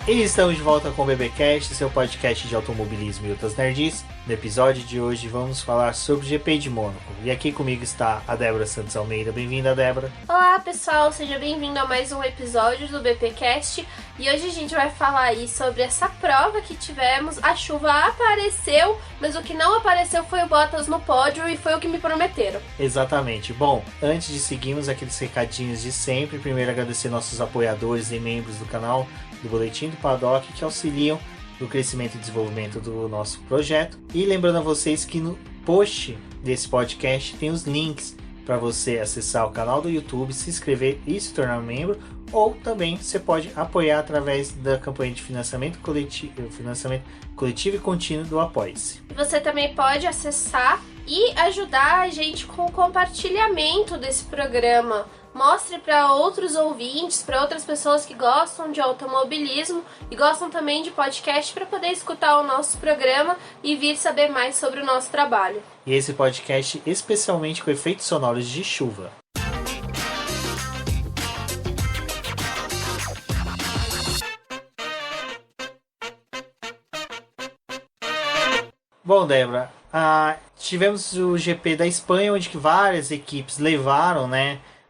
E estamos de volta com o BBcast, seu podcast de automobilismo e outras nerds. No episódio de hoje vamos falar sobre o GP de Mônaco. E aqui comigo está a Débora Santos Almeida. Bem-vinda, Débora. Olá, pessoal. Seja bem-vindo a mais um episódio do BBcast. E hoje a gente vai falar aí sobre essa prova que tivemos. A chuva apareceu, mas o que não apareceu foi o Bottas no pódio e foi o que me prometeram. Exatamente. Bom, antes de seguirmos aqueles recadinhos de sempre, primeiro agradecer nossos apoiadores e membros do canal do Boletim do Paddock que auxiliam no crescimento e desenvolvimento do nosso projeto. E lembrando a vocês que no post desse podcast tem os links para você acessar o canal do YouTube, se inscrever e se tornar membro, ou também você pode apoiar através da campanha de financiamento coletivo e contínuo do Apoie-se. Você também pode acessar e ajudar a gente com o compartilhamento desse programa. Mostre para outros ouvintes, para outras pessoas que gostam de automobilismo e gostam também de podcast para poder escutar o nosso programa e vir saber mais sobre o nosso trabalho. E esse podcast especialmente com efeitos sonoros de chuva. Bom, Débora, tivemos o GP da Espanha, onde que várias equipes levaram,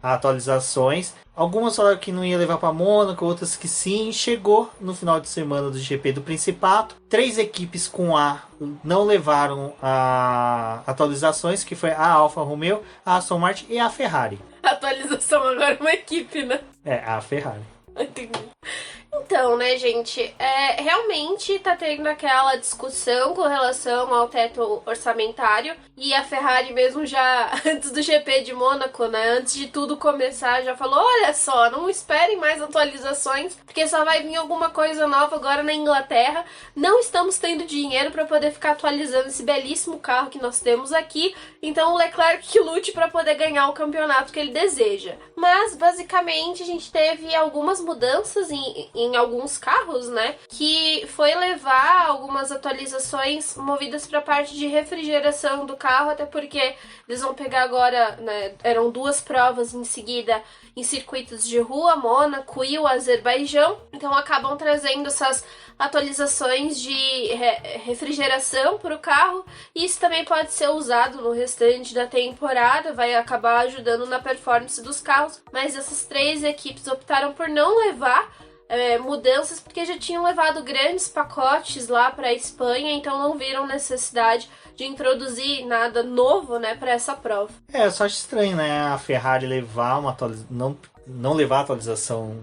atualizações. Algumas falaram que não ia levar para Mônaco, outras que sim. Chegou no final de semana do GP do Principato. 3 equipes com A não levaram atualizações, que foi a Alfa Romeo, a Aston Martin e a Ferrari. A atualização agora é uma equipe, né? É, a Ferrari. Entendi. Então, gente, realmente tá tendo aquela discussão com relação ao teto orçamentário e a Ferrari mesmo já, antes do GP de Mônaco, antes de tudo começar, já falou, olha só, não esperem mais atualizações, porque só vai vir alguma coisa nova agora na Inglaterra, não estamos tendo dinheiro para poder ficar atualizando esse belíssimo carro que nós temos aqui, então o Leclerc que lute para poder ganhar o campeonato que ele deseja. Mas, basicamente, a gente teve algumas mudanças em alguns carros, que foi levar algumas atualizações movidas para a parte de refrigeração do carro, até porque eles vão pegar agora, eram 2 provas em seguida em circuitos de rua, Mônaco e o Azerbaijão, então acabam trazendo essas atualizações de refrigeração para o carro, e isso também pode ser usado no restante da temporada, vai acabar ajudando na performance dos carros, mas essas 3 equipes optaram por não levar mudanças, porque já tinham levado grandes pacotes lá para a Espanha, então não viram necessidade de introduzir nada novo, para essa prova. Eu só acho estranho, a Ferrari levar não levar atualização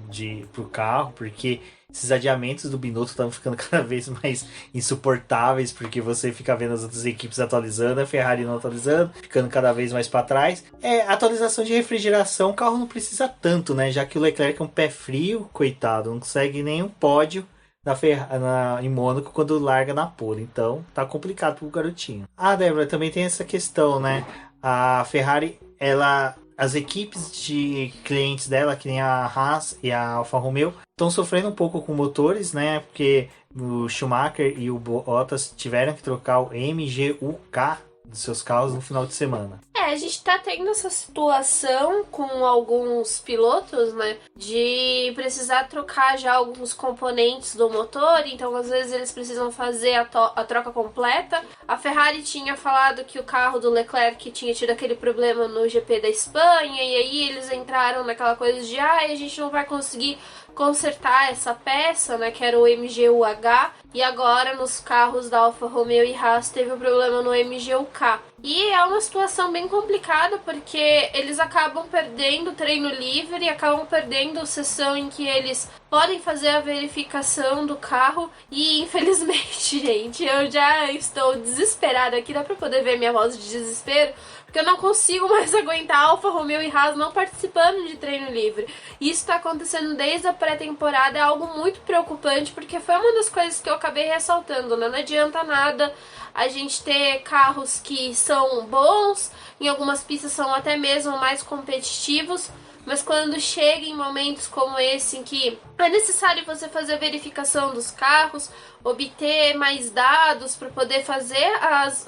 pro carro, porque esses adiamentos do Binotto estão ficando cada vez mais insuportáveis, porque você fica vendo as outras equipes atualizando, a Ferrari não atualizando, ficando cada vez mais para trás. Atualização de refrigeração, o carro não precisa tanto, já que o Leclerc é um pé frio, coitado, não consegue nem um pódio em Mônaco quando larga na pole, então tá complicado pro garotinho. Débora, também tem essa questão, a Ferrari, as equipes de clientes dela, que nem a Haas e a Alfa Romeo, estão sofrendo um pouco com motores, porque o Schumacher e o Bottas tiveram que trocar o MGU-K dos seus carros no final de semana. A gente tá tendo essa situação com alguns pilotos, de precisar trocar já alguns componentes do motor, então às vezes eles precisam fazer a troca completa. A Ferrari tinha falado que o carro do Leclerc tinha tido aquele problema no GP da Espanha, e aí eles entraram naquela coisa de a gente não vai conseguir consertar essa peça, que era o MGU-H, e agora nos carros da Alfa Romeo e Haas teve um problema no MGU-K. E é uma situação bem complicada, porque eles acabam perdendo treino livre, acabam perdendo sessão em que eles podem fazer a verificação do carro, e infelizmente, gente, eu já estou desesperada aqui, dá pra poder ver minha voz de desespero, porque eu não consigo mais aguentar Alfa Romeo e Haas não participando de treino livre. Isso está acontecendo desde a pré-temporada, é algo muito preocupante, porque foi uma das coisas que eu acabei ressaltando, Não adianta nada a gente ter carros que são bons, em algumas pistas são até mesmo mais competitivos, mas quando chega em momentos como esse, em que é necessário você fazer a verificação dos carros, obter mais dados para poder fazer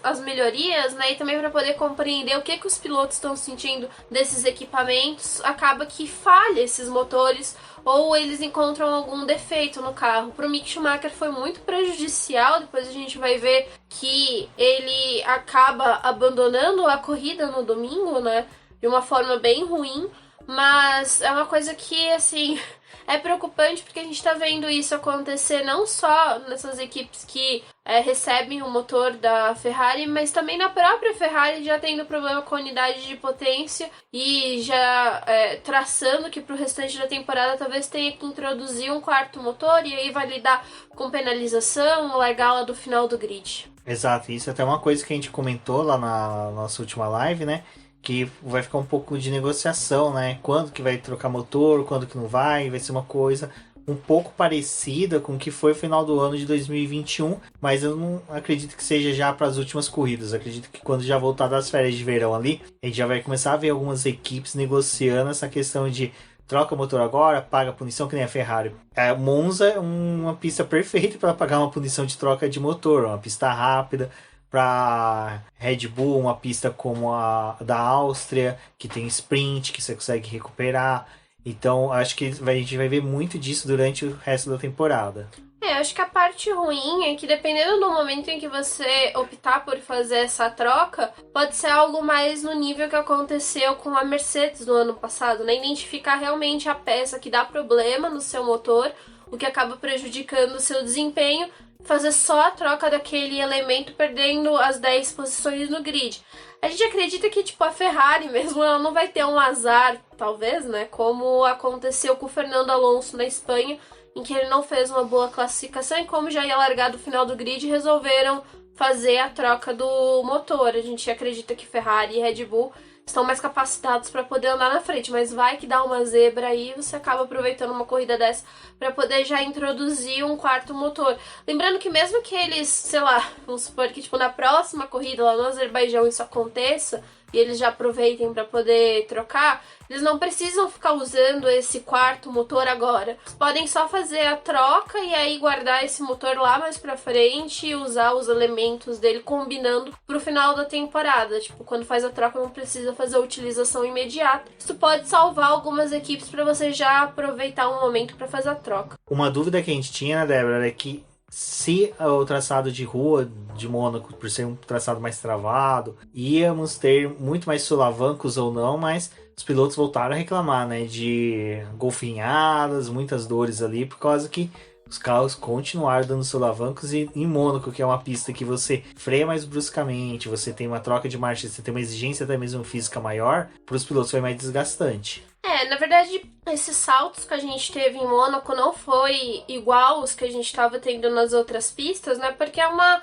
as melhorias, né, e também para poder compreender o que os pilotos estão sentindo desses equipamentos, acaba que falha esses motores ou eles encontram algum defeito no carro. Para o Mick Schumacher foi muito prejudicial, depois a gente vai ver que ele acaba abandonando a corrida no domingo, né, de uma forma bem ruim, mas é uma coisa que, assim, é preocupante porque a gente tá vendo isso acontecer não só nessas equipes que recebem o motor da Ferrari, mas também na própria Ferrari já tendo problema com a unidade de potência e já traçando que pro restante da temporada talvez tenha que introduzir um quarto motor e aí vai lidar com penalização, largá-la do final do grid. Exato, isso é até uma coisa que a gente comentou lá na nossa última live, né? Que vai ficar um pouco de negociação, né? Quando que vai trocar motor, quando que não vai ser uma coisa um pouco parecida com o que foi o final do ano de 2021, mas eu não acredito que seja já para as últimas corridas. Eu acredito que quando já voltar das férias de verão ali, a gente já vai começar a ver algumas equipes negociando essa questão de troca o motor agora, paga a punição, que nem a Ferrari. A Monza é uma pista perfeita para pagar uma punição de troca de motor, uma pista rápida. Para Red Bull, uma pista como a da Áustria, que tem sprint, que você consegue recuperar. Então, acho que a gente vai ver muito disso durante o resto da temporada. Acho que a parte ruim é que dependendo do momento em que você optar por fazer essa troca, pode ser algo mais no nível que aconteceu com a Mercedes no ano passado, né? Identificar realmente a peça que dá problema no seu motor, o que acaba prejudicando o seu desempenho, fazer só a troca daquele elemento, perdendo as 10 posições no grid. A gente acredita que, tipo, a Ferrari mesmo, ela não vai ter um azar, talvez, né? Como aconteceu com o Fernando Alonso na Espanha, em que ele não fez uma boa classificação e como já ia largar do final do grid, resolveram fazer a troca do motor. A gente acredita que Ferrari e Red Bull estão mais capacitados para poder andar na frente, mas vai que dá uma zebra aí e você acaba aproveitando uma corrida dessa para poder já introduzir um quarto motor. Lembrando que mesmo que eles, sei lá, vamos supor que tipo na próxima corrida lá no Azerbaijão isso aconteça e eles já aproveitem para poder trocar, eles não precisam ficar usando esse quarto motor agora. Eles podem só fazer a troca e aí guardar esse motor lá mais pra frente e usar os elementos dele combinando pro final da temporada. Tipo, quando faz a troca não precisa fazer a utilização imediata. Isso pode salvar algumas equipes para você já aproveitar um momento para fazer a troca. Uma dúvida que a gente tinha, né, Débora, é que se o traçado de rua de Mônaco, por ser um traçado mais travado, íamos ter muito mais solavancos ou não, mas os pilotos voltaram a reclamar, né, de golfinhadas, muitas dores ali, por causa que os carros continuaram dando solavancos e em Mônaco, que é uma pista que você freia mais bruscamente, você tem uma troca de marcha, você tem uma exigência até mesmo física maior, para os pilotos foi mais desgastante. Na verdade, esses saltos que a gente teve em Mônaco não foi igual os que a gente estava tendo nas outras pistas, né? Porque é uma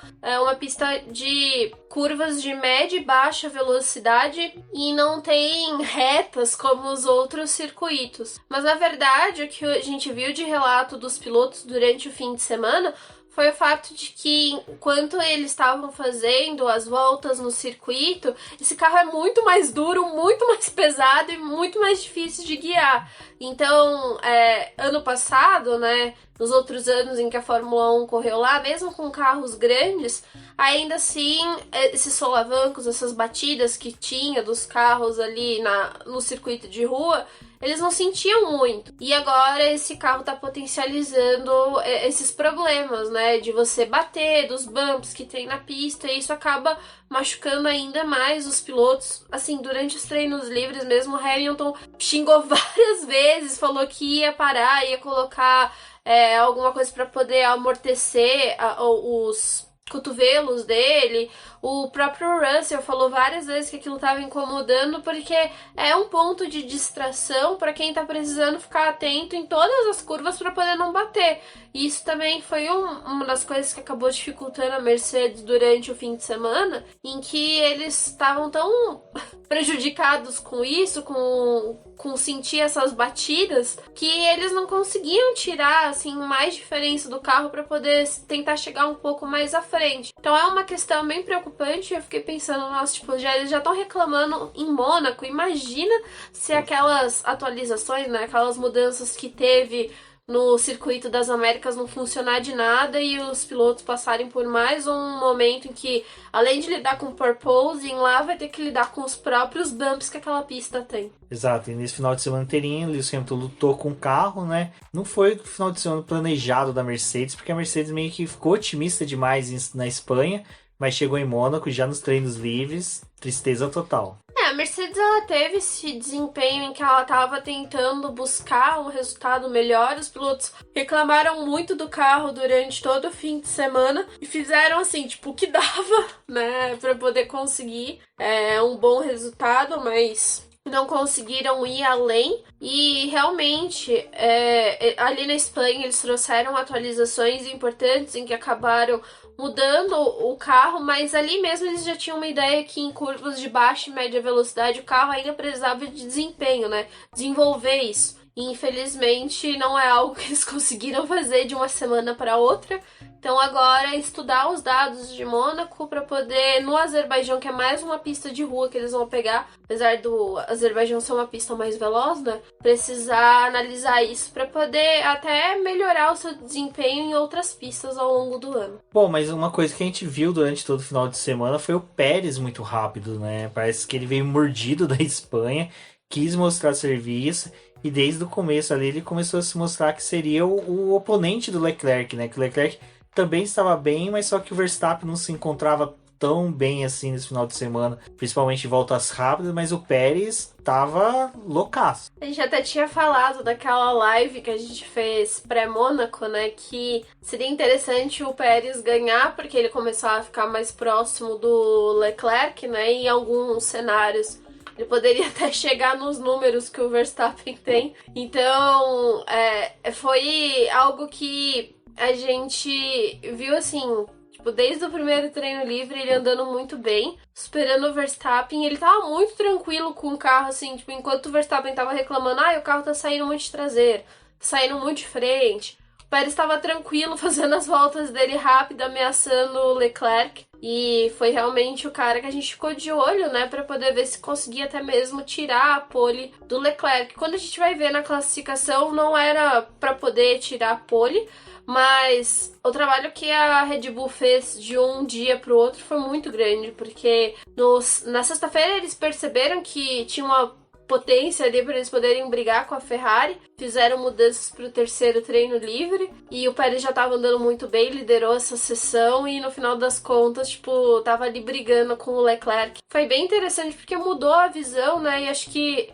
pista de curvas de média e baixa velocidade e não tem retas como os outros circuitos. Mas, na verdade, o que a gente viu de relato dos pilotos durante o fim de semana foi o fato de que, enquanto eles estavam fazendo as voltas no circuito, esse carro é muito mais duro, muito mais pesado e muito mais difícil de guiar. Então, ano passado, né, nos outros anos em que a Fórmula 1 correu lá, mesmo com carros grandes, ainda assim, esses solavancos, essas batidas que tinha dos carros ali no circuito de rua, eles não sentiam muito. E agora esse carro tá potencializando esses problemas, né? De você bater, dos bumps que tem na pista, e isso acaba machucando ainda mais os pilotos. Assim, durante os treinos livres mesmo, o Hamilton xingou várias vezes, falou que ia parar, ia colocar alguma coisa para poder amortecer os cotovelos dele. O próprio Russell falou várias vezes que aquilo estava incomodando, porque é um ponto de distração para quem está precisando ficar atento em todas as curvas para poder não bater. E isso também foi uma das coisas que acabou dificultando a Mercedes durante o fim de semana, em que eles estavam tão prejudicados com isso, com com sentir essas batidas, que eles não conseguiam tirar, assim, mais diferença do carro para poder tentar chegar um pouco mais à frente. Então é uma questão bem preocupante. Eu fiquei pensando, nossa, tipo, eles já estão reclamando em Mônaco. Imagina se aquelas atualizações, né, aquelas mudanças que teve no circuito das Américas não funcionar de nada e os pilotos passarem por mais um momento em que, além de lidar com o porpoising, lá vai ter que lidar com os próprios bumps que aquela pista tem. Exato, e nesse final de semana inteirinho, Lewis Hamilton lutou com o carro, né? Não foi o final de semana planejado da Mercedes, porque a Mercedes meio que ficou otimista demais na Espanha, mas chegou em Mônaco já nos treinos livres, tristeza total. A Mercedes ela teve esse desempenho em que ela estava tentando buscar um resultado melhor. Os pilotos reclamaram muito do carro durante todo o fim de semana e fizeram assim, tipo, o que dava, né, para poder conseguir um bom resultado, mas não conseguiram ir além. E realmente ali na Espanha eles trouxeram atualizações importantes em que acabaram mudando o carro, mas ali mesmo eles já tinham uma ideia que em curvas de baixa e média velocidade o carro ainda precisava de desempenho, né? Desenvolver isso. E infelizmente não é algo que eles conseguiram fazer de uma semana para outra. Então agora é estudar os dados de Mônaco para poder, no Azerbaijão, que é mais uma pista de rua que eles vão pegar, apesar do Azerbaijão ser uma pista mais veloz, né? Precisar analisar isso para poder até melhorar o seu desempenho em outras pistas ao longo do ano. Bom, mas uma coisa que a gente viu durante todo o final de semana foi o Pérez muito rápido, né? Parece que ele veio mordido da Espanha, quis mostrar serviço. E desde o começo ali ele começou a se mostrar que seria o oponente do Leclerc, né? Que o Leclerc também estava bem, mas só que o Verstappen não se encontrava tão bem assim nesse final de semana, principalmente em voltas rápidas, mas o Pérez tava loucaço. A gente até tinha falado daquela live que a gente fez pré-Mônaco, né, que seria interessante o Pérez ganhar, porque ele começou a ficar mais próximo do Leclerc, né, em alguns cenários. Ele poderia até chegar nos números que o Verstappen tem. Então, foi algo que a gente viu assim, tipo, desde o primeiro treino livre, ele andando muito bem, esperando o Verstappen. Ele tava muito tranquilo com o carro, assim, tipo, enquanto o Verstappen tava reclamando, o carro tá saindo muito de traseiro, saindo muito de frente. O Pérez estava tranquilo, fazendo as voltas dele rápido, ameaçando o Leclerc. E foi realmente o cara que a gente ficou de olho, né, para poder ver se conseguia até mesmo tirar a pole do Leclerc. Quando a gente vai ver na classificação, não era para poder tirar a pole, mas o trabalho que a Red Bull fez de um dia para o outro foi muito grande, porque na sexta-feira eles perceberam que tinha uma potência ali para eles poderem brigar com a Ferrari, fizeram mudanças para o terceiro treino livre e o Pérez já estava andando muito bem, liderou essa sessão e no final das contas, tipo, tava ali brigando com o Leclerc. Foi bem interessante porque mudou a visão, né, e acho que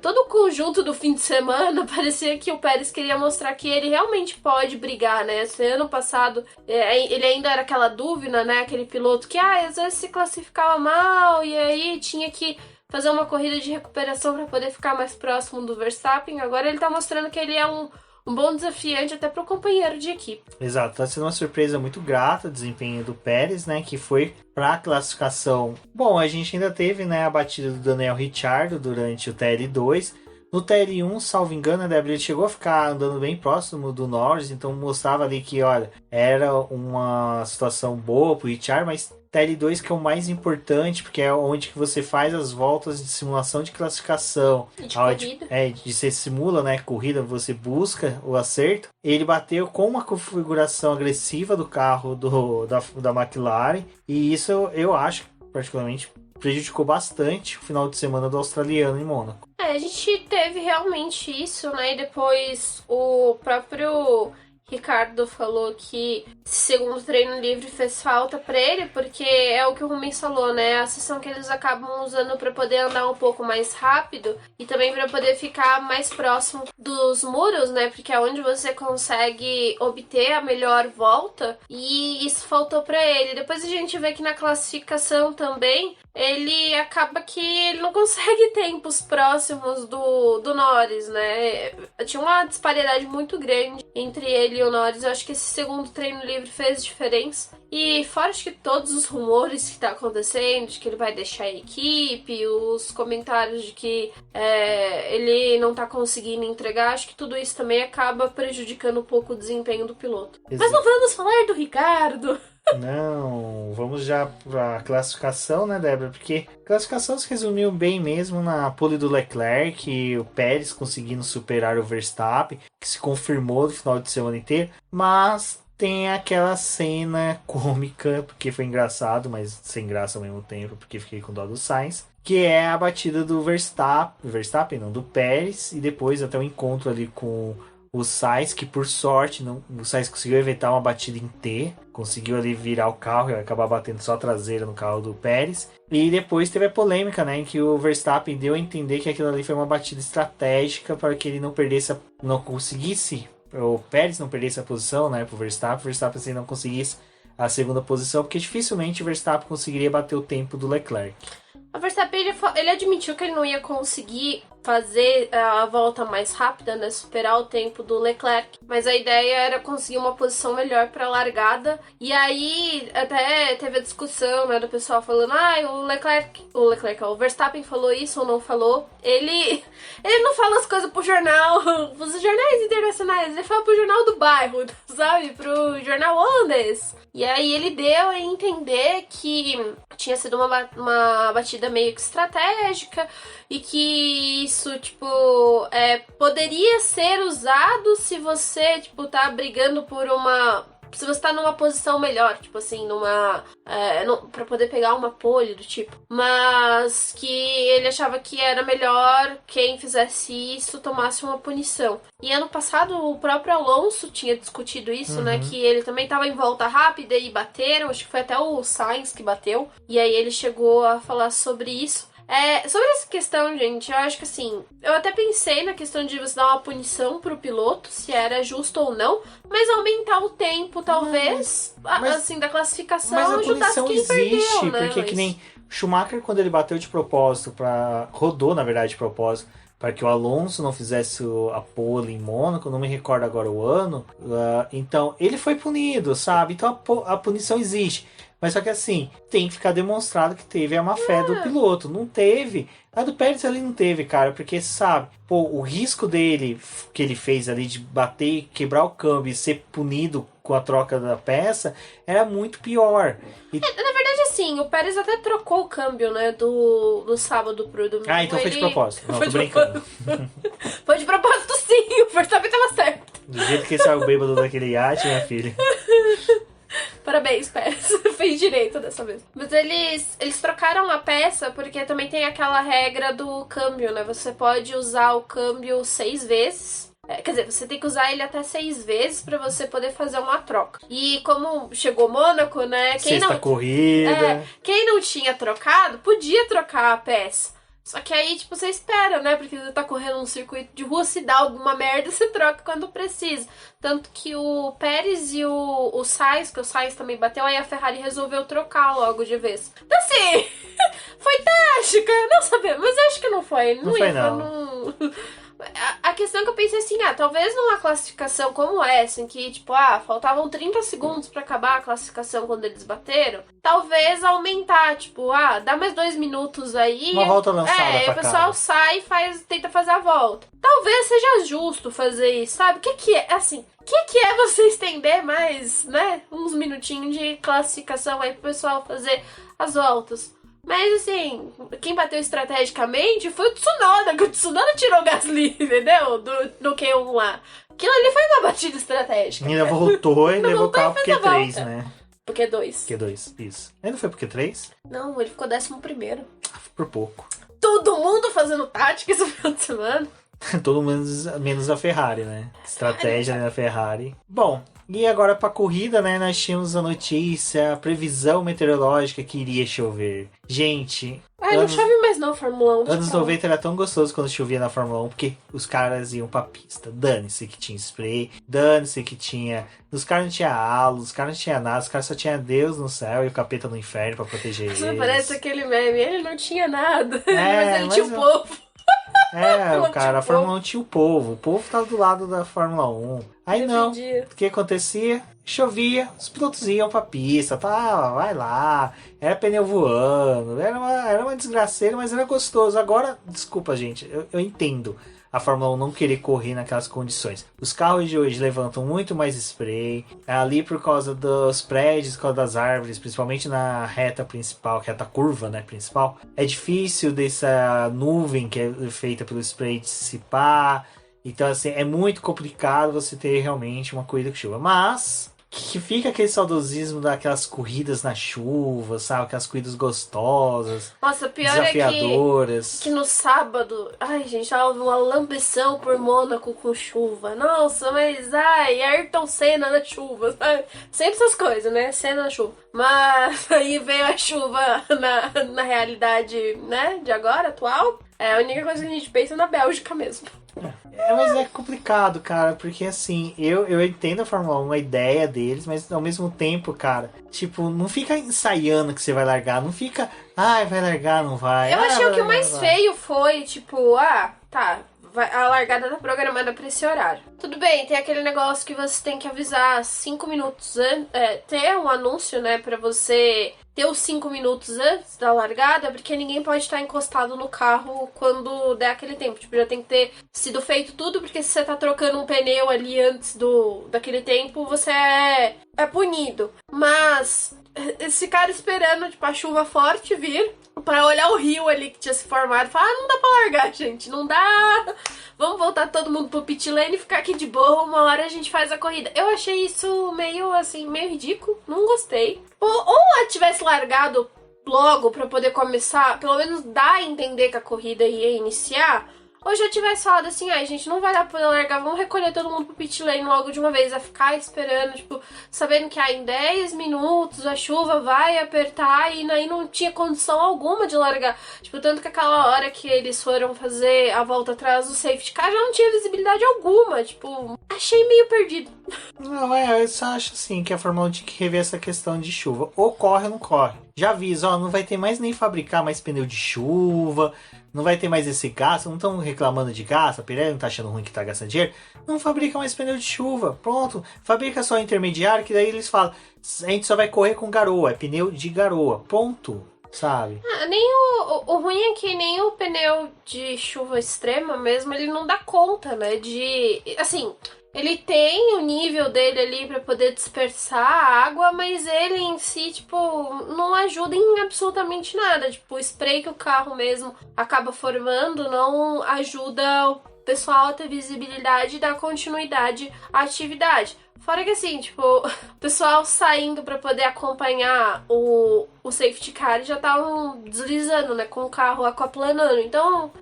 todo o conjunto do fim de semana parecia que o Pérez queria mostrar que ele realmente pode brigar, né, esse ano passado ele ainda era aquela dúvida, né, aquele piloto que às vezes se classificava mal e aí tinha que fazer uma corrida de recuperação para poder ficar mais próximo do Verstappen. Agora ele tá mostrando que ele é um bom desafiante até para o companheiro de equipe. Exato, tá sendo uma surpresa muito grata o desempenho do Pérez, né, que foi para a classificação. Bom, a gente ainda teve, né, a batida do Daniel Ricciardo durante o TL2. No TL1, salvo engano, ele chegou a ficar andando bem próximo do Norris, então mostrava ali que, olha, era uma situação boa pro Ricciardo, mas TL2 que é o mais importante, porque é onde que você faz as voltas de simulação de classificação. E de corrida. De você simula, né, corrida, você busca o acerto. Ele bateu com uma configuração agressiva do carro da McLaren, e isso eu acho, particularmente, prejudicou bastante o final de semana do australiano em Mônaco. A gente teve realmente isso, né, e depois o próprio Ricardo falou que esse segundo treino livre fez falta pra ele, porque é o que o Rubens falou, né? A sessão que eles acabam usando pra poder andar um pouco mais rápido e também pra poder ficar mais próximo dos muros, né? Porque é onde você consegue obter a melhor volta e isso faltou pra ele. Depois a gente vê que na classificação também ele acaba que ele não consegue tempos próximos do Norris, né? Tinha uma disparidade muito grande entre ele e o Norris. Eu acho que esse segundo treino livre fez diferença. E fora acho que todos os rumores que tá acontecendo, de que ele vai deixar a equipe, os comentários de que ele não tá conseguindo entregar, acho que tudo isso também acaba prejudicando um pouco o desempenho do piloto. Mas não vamos falar do Ricardo! Não, vamos já pra classificação, né, Débora? Porque a classificação se resumiu bem mesmo na pole do Leclerc, o Pérez conseguindo superar o Verstappen, que se confirmou no final de semana inteiro, mas tem aquela cena cômica, porque foi engraçado, mas sem graça ao mesmo tempo, porque fiquei com dó do Sainz, que é a batida do Verstappen não, do Pérez, e depois até o encontro ali com o Sainz, que por sorte o Sainz conseguiu evitar uma batida em T, conseguiu ali virar o carro e acabar batendo só a traseira no carro do Pérez. E depois teve a polêmica, né, em que o Verstappen deu a entender que aquilo ali foi uma batida estratégica para que ele não perdesse, não conseguisse, o Pérez não perdesse a posição, né, pro Verstappen, o Verstappen assim não conseguisse a segunda posição, porque dificilmente o Verstappen conseguiria bater o tempo do Leclerc. O Verstappen, ele admitiu que ele não ia conseguir fazer a volta mais rápida, né, superar o tempo do Leclerc, mas a ideia era conseguir uma posição melhor para a largada. E aí até teve a discussão, né, do pessoal falando, o Verstappen falou isso ou não falou. Ele não fala as coisas pro jornal, os jornais internacionais, ele fala pro jornal do bairro, sabe, pro jornal holandês. E aí ele deu a entender que tinha sido uma batida meio que estratégica e que isso, tipo, poderia ser usado se você, tipo, tá brigando por uma... Se você tá numa posição melhor, tipo assim, pra poder pegar uma pole do tipo. Mas que ele achava que era melhor quem fizesse isso tomasse uma punição. E ano passado o próprio Alonso tinha discutido isso, né? Que ele também tava em volta rápida e bateram. Acho que foi até o Sainz que bateu. E aí ele chegou a falar sobre isso. Sobre essa questão, gente, eu acho que assim, eu até pensei na questão de você dar uma punição pro piloto, se era justo ou não, mas aumentar o tempo, talvez, assim, da classificação, mas a ajudasse punição quem existe, perdeu, né? porque que nem Schumacher, quando ele bateu de propósito, rodou, na verdade, de propósito, para que o Alonso não fizesse a pole em Mônaco, não me recordo agora o ano, então ele foi punido, sabe? Então a punição existe. Mas só que assim, tem que ficar demonstrado que teve a má fé do piloto. Não teve. A do Pérez ali não teve, cara. Porque, sabe, o risco dele, que ele fez ali de bater, quebrar o câmbio e ser punido com a troca da peça, era muito pior. Na verdade, assim, o Pérez até trocou o câmbio, né, do sábado pro domingo. Então foi de propósito. Não, tô brincando. Foi de propósito, sim. O Verstappen tava certo. Do jeito que ele saiu bêbado daquele iate, minha filha. Parabéns, Pérez. Fez direito dessa vez. Mas eles trocaram a peça porque também tem aquela regra do câmbio, né? Você pode usar o câmbio 6 vezes. Quer dizer, você tem que usar ele até 6 vezes pra você poder fazer uma troca. E como chegou Mônaco, né? Corrida. Quem não tinha trocado, podia trocar a peça. Só que aí, tipo, você espera, né? Porque você tá correndo um circuito de rua, se dá alguma merda, você troca quando precisa. Tanto que o Pérez e o Sainz, que o Sainz também bateu, aí a Ferrari resolveu trocar logo de vez. Então, assim, foi tática, não sabemos, mas eu acho que não foi. Não foi, não. A questão que eu pensei assim, talvez numa classificação como essa, em que, tipo, faltavam 30 segundos pra acabar a classificação quando eles bateram, talvez aumentar, tipo, dá mais 2 minutos aí. Uma volta lançada pra o pessoal sai e tenta fazer a volta. Talvez seja justo fazer isso, sabe? O que é você estender mais, né, uns minutinhos de classificação aí pro pessoal fazer as voltas? Mas, assim, quem bateu estrategicamente foi o Tsunoda, que o Tsunoda tirou o Gasly, entendeu? Do Q1 lá. Aquilo ali foi uma batida estratégica. Ainda voltou e levou o carro pro Q3, né? Pro Q2. Q2, isso. Ele não foi pro Q3? Não, ele ficou 11º. Por pouco. Todo mundo fazendo tática esse final de semana. Todo mundo menos a Ferrari, né? Estratégia da Ferrari. Bom, e agora pra corrida, né? Nós tínhamos a notícia, a previsão meteorológica que iria chover. Gente... não chove mais não, Fórmula 1. Anos 90 era tão gostoso quando chovia na Fórmula 1, porque os caras iam pra pista. Dane-se que tinha spray, dane-se que tinha... Os caras não tinham halo, os caras não tinham nada, os caras só tinham Deus no céu e o capeta no inferno pra proteger eles. Parece aquele meme, ele não tinha nada, mas ele tinha o povo. Cara, a Fórmula 1 tinha o povo tava do lado da Fórmula 1. Aí não, o que acontecia? Chovia, os pilotos iam pra pista, tá, vai lá, era pneu voando, era uma desgraceira, mas era gostoso. Agora, desculpa gente, eu entendo a Fórmula 1 não querer correr naquelas condições. Os carros de hoje levantam muito mais spray, ali por causa dos prédios, por causa das árvores, principalmente na reta principal, reta curva, né, principal. É difícil dessa nuvem que é feita pelo spray dissipar. Então, assim, é muito complicado você ter realmente uma corrida com chuva. Mas que fica aquele saudosismo daquelas corridas na chuva, sabe? Aquelas corridas gostosas, nossa, pior desafiadoras. É que no sábado, ai, gente, tava uma lambeção por Mônaco com chuva. Nossa, mas, ai, Ayrton Senna na chuva, sabe? Sempre essas coisas, né? Senna na chuva. Mas aí veio a chuva na realidade, né, de agora, atual. É a única coisa que a gente pensa na Bélgica mesmo. Mas é complicado, cara, porque assim, eu entendo a Fórmula 1, a ideia deles, mas ao mesmo tempo, cara, tipo, não fica ensaiando que você vai largar, não fica, vai largar, não vai. Eu achei que o mais feio foi, tipo, tá, a largada tá programada pra esse horário. Tudo bem, tem aquele negócio que você tem que avisar 5 minutos antes, ter um anúncio, né, pra você ter os 5 minutos antes da largada, porque ninguém pode estar encostado no carro quando der aquele tempo. Tipo, já tem que ter sido feito tudo, porque se você tá trocando um pneu ali antes daquele tempo, você é punido. Mas eles ficaram esperando, tipo, a chuva forte vir pra olhar o rio ali que tinha se formado e falar, não dá pra largar, gente, não dá. Vamos voltar todo mundo pro pit lane e ficar aqui de boa, uma hora a gente faz a corrida. Eu achei isso meio ridículo, não gostei. Ou tivesse largado logo pra poder começar, pelo menos dar a entender que a corrida ia iniciar, ou já tivesse falado assim, gente, não vai dar pra largar, vamos recolher todo mundo pro pit lane logo de uma vez, a ficar esperando, tipo, sabendo que em 10 minutos a chuva vai apertar e aí não tinha condição alguma de largar. Tipo, tanto que aquela hora que eles foram fazer a volta atrás do safety car já não tinha visibilidade alguma, tipo, achei meio perdido. Não, eu só acho assim que a Fórmula 1 tinha que rever essa questão de chuva, ou corre ou não corre. Já aviso, não vai ter mais nem fabricar mais pneu de chuva, não vai ter mais esse gasto, não estão reclamando de gasto, a Pirelli não tá achando ruim que tá gastando dinheiro, não fabrica mais pneu de chuva, pronto, fabrica só intermediário, que daí eles falam, a gente só vai correr com garoa, é pneu de garoa, ponto, sabe? Nem o ruim é que nem o pneu de chuva extrema mesmo, ele não dá conta, né, assim, ele tem o nível dele ali pra poder dispersar a água, mas ele em si, tipo, não ajuda em absolutamente nada. Tipo, o spray que o carro mesmo acaba formando não ajuda o pessoal a ter visibilidade e dar continuidade à atividade. Fora que assim, tipo, o pessoal saindo pra poder acompanhar o safety car já estavam deslizando, né, com o carro aquaplanando. Então,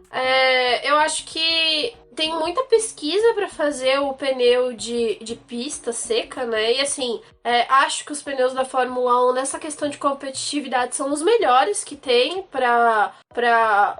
eu acho que tem muita pesquisa pra fazer o pneu de pista seca, né? E assim, acho que os pneus da Fórmula 1 nessa questão de competitividade são os melhores que tem pra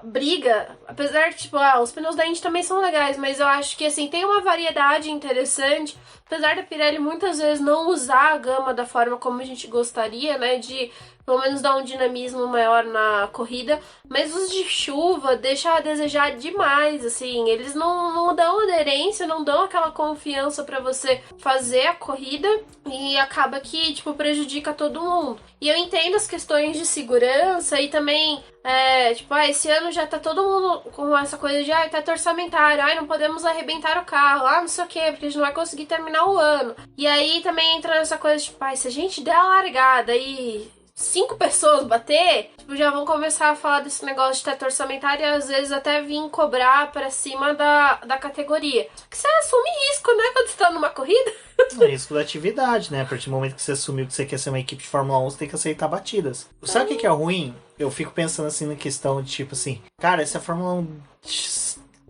briga. Apesar de, tipo, os pneus da Indy também são legais, mas eu acho que assim, tem uma variedade interessante. Apesar da Pirelli muitas vezes não usar a gama da forma como a gente gostaria, né? De pelo menos dar um dinamismo maior na corrida, mas os de chuva deixam a desejar demais, assim, eles não dão aderência, não dão aquela confiança pra você fazer a corrida e acaba que, tipo, prejudica todo mundo. E eu entendo as questões de segurança e também, esse ano já tá todo mundo com essa coisa de, teto orçamentário, não podemos arrebentar o carro, não sei o quê, porque a gente não vai conseguir terminar o ano. E aí também entra nessa coisa, tipo, se a gente der a largada e 5 pessoas bater, tipo, já vão começar a falar desse negócio de teto orçamentário e às vezes até vir cobrar pra cima da categoria. Só que você assume risco, né, quando você tá numa corrida. É risco da atividade, né? A partir do momento que você assumiu que você quer ser uma equipe de Fórmula 1, você tem que aceitar batidas. Sabe o que é ruim? Eu fico pensando assim na questão de, tipo assim, cara, se a Fórmula 1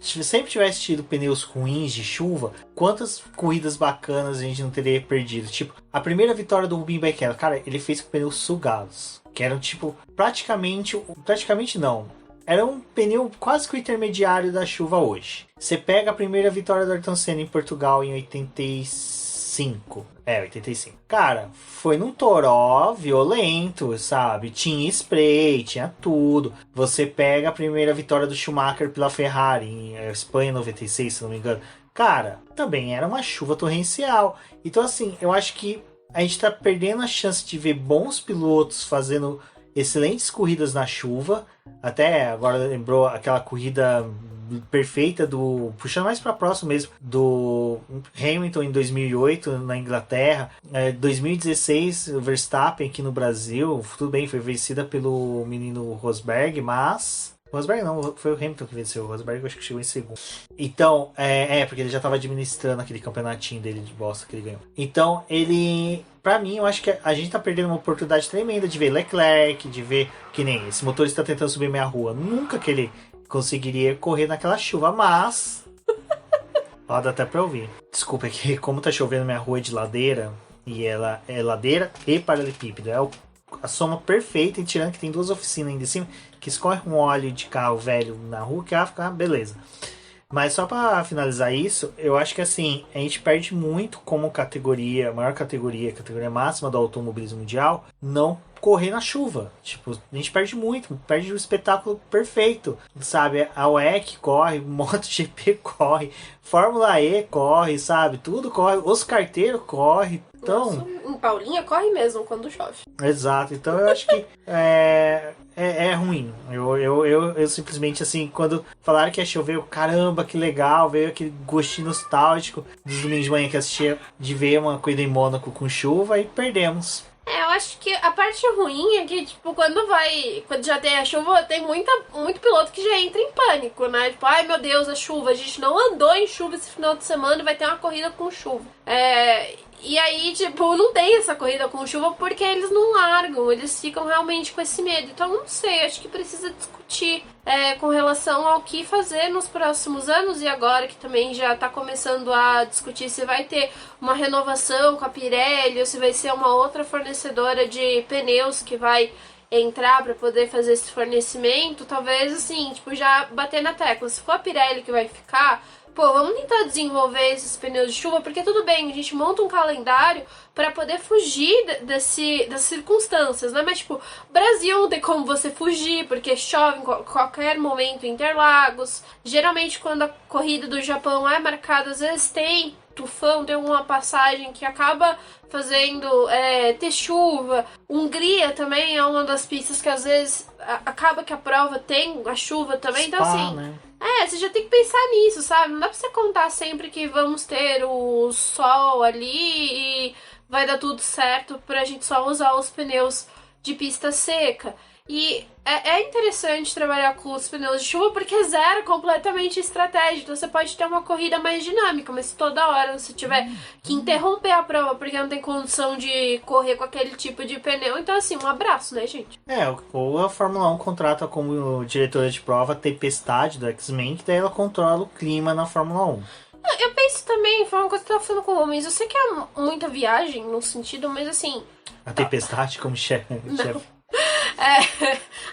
sempre tivesse tido pneus ruins de chuva, quantas corridas bacanas a gente não teria perdido? Tipo, a primeira vitória do Rubinho Barrichello, cara, ele fez com pneus sugados, que eram tipo, praticamente não, era um pneu quase que o intermediário da chuva hoje. Você pega a primeira vitória do Ayrton Senna em Portugal em 86, 85. 85. Cara, foi num toró violento, sabe? Tinha spray, tinha tudo. Você pega a primeira vitória do Schumacher pela Ferrari em Espanha 96, se não me engano. Cara, também era uma chuva torrencial. Então, assim, eu acho que a gente tá perdendo a chance de ver bons pilotos fazendo excelentes corridas na chuva. Até agora lembrou aquela corrida perfeita puxando mais para próximo mesmo, do Hamilton em 2008 na Inglaterra, 2016 o Verstappen aqui no Brasil, tudo bem, foi vencida pelo menino Rosberg, mas Rosberg não, foi o Hamilton que venceu. O Rosberg eu acho que chegou em segundo. Então, porque ele já estava administrando aquele campeonatinho dele de bosta que ele ganhou. Então, pra mim, eu acho que a gente tá perdendo uma oportunidade tremenda de ver Leclerc, de ver que nem esse motorista tentando subir minha rua. Nunca que ele conseguiria correr naquela chuva, mas... Roda até pra ouvir. Desculpa, é que como tá chovendo, minha rua é de ladeira, e ela é ladeira e paralelepípedo. A soma perfeita, e tirando que tem duas oficinas ainda em cima, que escorre um óleo de carro velho na rua, que fica beleza. Mas só pra finalizar isso, eu acho que assim, a gente perde muito como categoria, maior categoria máxima do automobilismo mundial, não correr na chuva. Tipo, a gente perde muito, perde o espetáculo perfeito, sabe? A WEC corre, MotoGP corre, Fórmula E corre, sabe? Tudo corre, os carteiros correm. Então, nossa, em Paulinha corre mesmo quando chove. Exato, então eu acho que é ruim. Eu simplesmente assim, quando falaram que ia chover, caramba, que legal, veio aquele gostinho nostálgico dos domingos de manhã que assistia de ver uma corrida em Mônaco com chuva e perdemos. Eu acho que a parte ruim é que, tipo, quando já tem a chuva, tem muito piloto que já entra em pânico, né? Tipo, ai meu Deus, a chuva, a gente não andou em chuva esse final de semana e vai ter uma corrida com chuva. E aí, tipo, não tem essa corrida com chuva porque eles não largam, eles ficam realmente com esse medo. Então, não sei, acho que precisa discutir com relação ao que fazer nos próximos anos. E agora que também já tá começando a discutir se vai ter uma renovação com a Pirelli ou se vai ser uma outra fornecedora de pneus que vai entrar para poder fazer esse fornecimento. Talvez, assim, tipo, já bater na tecla. Se for a Pirelli que vai ficar... Pô, vamos tentar desenvolver esses pneus de chuva, porque tudo bem, a gente monta um calendário para poder fugir das circunstâncias, né? Mas, tipo, Brasil não tem como você fugir, porque chove em qualquer momento em Interlagos. Geralmente, quando a corrida do Japão é marcada, às vezes tem tufão, tem uma passagem que acaba fazendo ter chuva. Hungria também é uma das pistas que, às vezes, acaba que a prova tem a chuva também. Então, assim... né? Você já tem que pensar nisso, sabe? Não dá pra você contar sempre que vamos ter o sol ali e vai dar tudo certo pra gente só usar os pneus de pista seca. E é interessante trabalhar com os pneus de chuva porque zera completamente a estratégia. Então você pode ter uma corrida mais dinâmica, mas se toda hora você tiver que interromper a prova porque não tem condição de correr com aquele tipo de pneu, então assim, um abraço, né, gente? Ou a Fórmula 1 contrata como diretora de prova a Tempestade do X-Men, que daí ela controla o clima na Fórmula 1. Eu penso também, foi uma coisa que eu tava falando com o homens, eu sei que é muita viagem no sentido, mas assim... A Tempestade como chefe.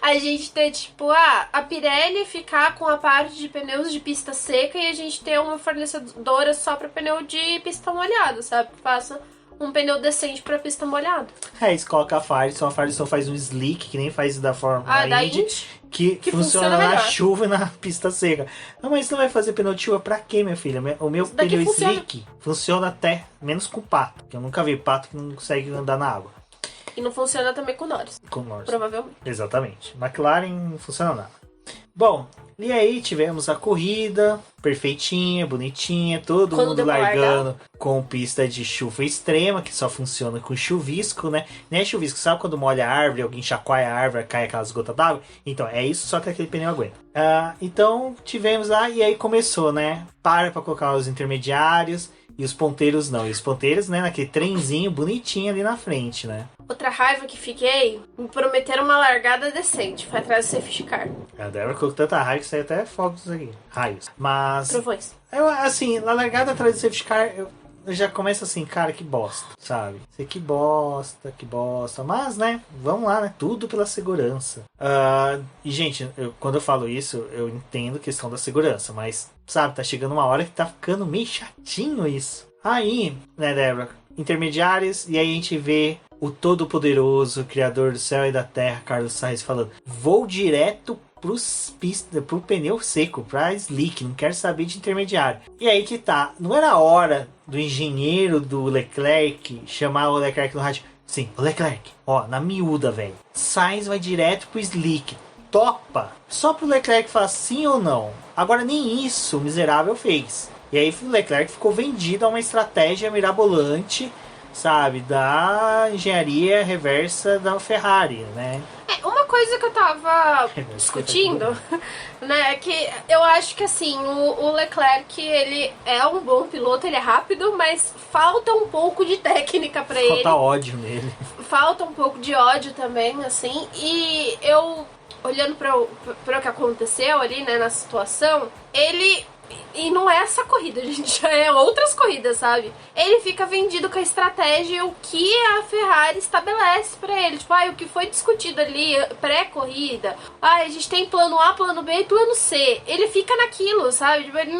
A gente ter, tipo, a Pirelli ficar com a parte de pneus de pista seca e a gente ter uma fornecedora só pra pneu de pista molhada, sabe? Faça um pneu decente pra pista molhada. Isso coloca a Firestone faz um slick, que nem faz da Fórmula da Indy, que funciona na melhor. Chuva e na pista seca. Não, mas não vai fazer pneu de chuva pra quê, minha filha? O meu pneu slick funciona até menos com pato, que eu nunca vi pato que não consegue andar na água. E não funciona também com Norris. Com Norris. Provavelmente. Exatamente. McLaren não funciona nada. Bom, e aí tivemos a corrida perfeitinha, bonitinha, todo mundo largando com pista de chuva extrema, que só funciona com chuvisco, né? Nem é chuvisco, sabe quando molha a árvore, alguém chacoalha a árvore, cai aquelas gotas d'água? Então, é isso, só que aquele pneu aguenta. Então, tivemos lá, e aí começou, né? Pra colocar os intermediários, e os ponteiros não. E os ponteiros, né, naquele trenzinho bonitinho ali na frente, né? Outra raiva que fiquei, me prometeram uma largada decente. Foi atrás do safety car. A Débora ficou com tanta raiva que saiu até fogos aqui. Raios. Mas... Trovões. Assim, na largada atrás do safety car, eu já começo assim, cara, que bosta, sabe? Que bosta. Mas, né, vamos lá, né? Tudo pela segurança. E, gente, quando eu falo isso, eu entendo a questão da segurança, mas, sabe, tá chegando uma hora que tá ficando meio chatinho isso. Aí, né, Débora, intermediários, e aí a gente vê o todo-poderoso, criador do céu e da terra, Carlos Sainz, falando: vou direto pro pneu seco, pra slick, não quero saber de intermediário. E aí que tá, não era hora do engenheiro do Leclerc chamar o Leclerc no rádio? Sim, o Leclerc, ó, na miúda, velho. Sainz vai direto pro slick. Topa! Só pro Leclerc falar sim ou não. Agora nem isso o miserável fez. E aí o Leclerc ficou vendido a uma estratégia mirabolante, sabe, da engenharia reversa da Ferrari, né? Uma coisa que eu tava discutindo, né, é que eu acho que assim, o Leclerc, ele é um bom piloto, ele é rápido, mas falta um pouco de técnica pra ele. Falta ódio nele. Falta um pouco de ódio também, assim, e eu, olhando para o que aconteceu ali, né, na situação, ele... E não é essa corrida, gente, já é outras corridas, sabe? Ele fica vendido com a estratégia, o que a Ferrari estabelece pra ele. Tipo, o que foi discutido ali pré-corrida. A gente tem plano A, plano B e plano C. Ele fica naquilo, sabe? Tipo, ele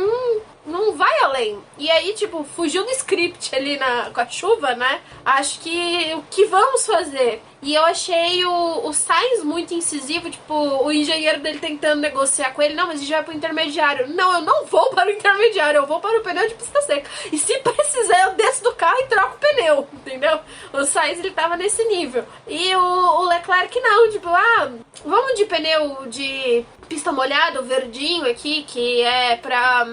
não vai além. E aí, tipo, fugiu do script ali com a chuva, né? Acho que o que vamos fazer? E eu achei o Sainz muito incisivo, tipo, o engenheiro dele tentando negociar com ele. Não, mas a gente vai pro intermediário. Não, eu não vou para o intermediário, eu vou para o pneu de pista seca. E se precisar, eu desço do carro e troco o pneu, entendeu? O Sainz, ele tava nesse nível. E o Leclerc não, tipo, vamos de pneu de pista molhada, o verdinho aqui, que é pra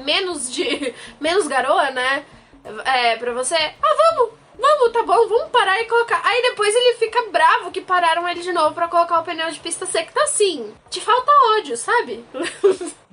menos garoa, né? Pra você. Vamos, tá bom, vamos parar e colocar. Aí depois ele fica bravo que pararam ele de novo pra colocar o pneu de pista seca. Tá assim, te falta ódio, sabe?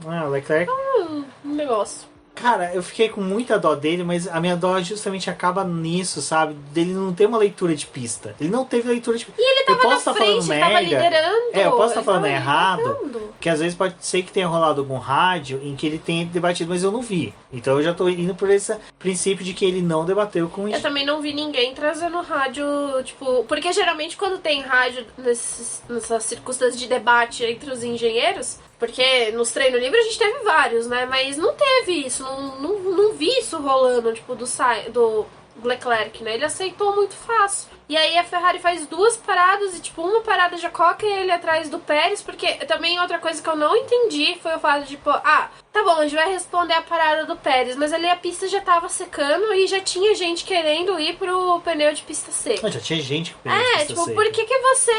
O Leclerc... um negócio. Cara, eu fiquei com muita dó dele, mas a minha dó justamente acaba nisso, sabe? Dele não ter uma leitura de pista. Ele não teve leitura de pista. E ele tava eu posso na frente, falando tava merda, liderando. eu posso estar falando errado, liderando. que às vezes pode ser que tenha rolado algum rádio em que ele tenha debatido, mas eu não vi. Então eu já tô indo por esse princípio de que ele não debateu com isso. Eu também não vi ninguém trazendo rádio, tipo... Porque geralmente quando tem rádio nessas circunstâncias de debate entre os engenheiros... Porque nos treinos livres a gente teve vários, né? Mas não teve isso, não vi isso rolando, tipo, do Leclerc, né? Ele aceitou muito fácil. E aí a Ferrari faz 2 paradas e, tipo, uma parada já coloca ele atrás do Pérez, porque também outra coisa que eu não entendi foi o fato de, tipo, tá bom, a gente vai responder a parada do Pérez, mas ali a pista já tava secando e já tinha gente querendo ir pro pneu de pista seca. Já tinha gente com pneu de pista tipo, seca. por que você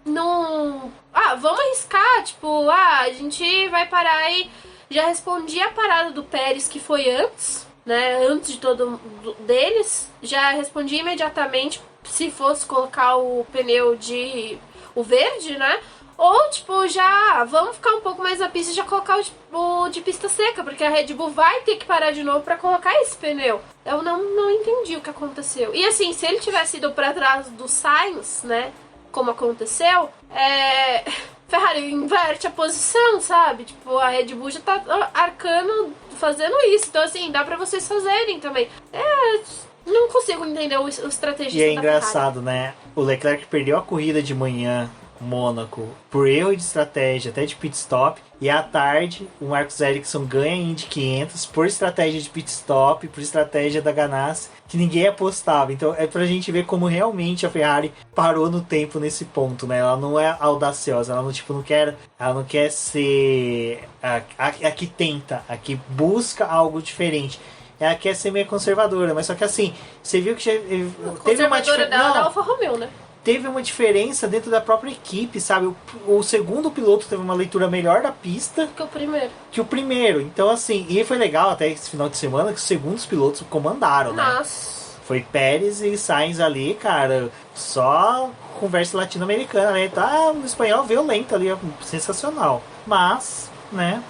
não... vamos arriscar, tipo, a gente vai parar e já respondi a parada do Pérez que foi antes, né, antes de todo deles, já respondi imediatamente se fosse colocar o pneu o verde, né, ou tipo, já vamos ficar um pouco mais na pista e já colocar o de pista seca, porque a Red Bull vai ter que parar de novo pra colocar esse pneu. Eu não entendi o que aconteceu. E assim, se ele tivesse ido pra trás do Sainz, né, como aconteceu, Ferrari inverte a posição, sabe? Tipo, a Red Bull já tá arcando fazendo isso. Então, assim, dá pra vocês fazerem também. Não consigo entender o estrategista da E é engraçado, né? O Leclerc perdeu a corrida de manhã, Mônaco, por erro de estratégia, até de pit stop. E à tarde, o Marcus Ericsson ganha a Indy 500 por estratégia de pit stop, por estratégia da Ganassi, que ninguém apostava. Então é pra gente ver como realmente a Ferrari parou no tempo nesse ponto, né? Ela não é audaciosa, ela não quer ser a que tenta, a que busca algo diferente. Ela quer ser meio conservadora, mas só que assim, você viu que já teve uma diferença da Alfa Romeo, né? Teve uma diferença dentro da própria equipe, sabe? O segundo piloto teve uma leitura melhor da pista que o primeiro. Então, assim, e foi legal até esse final de semana que os segundos pilotos comandaram, né? Nossa. Foi Pérez e Sainz ali, cara, só conversa latino-americana, né? Tá no espanhol violento ali, sensacional. Mas, né,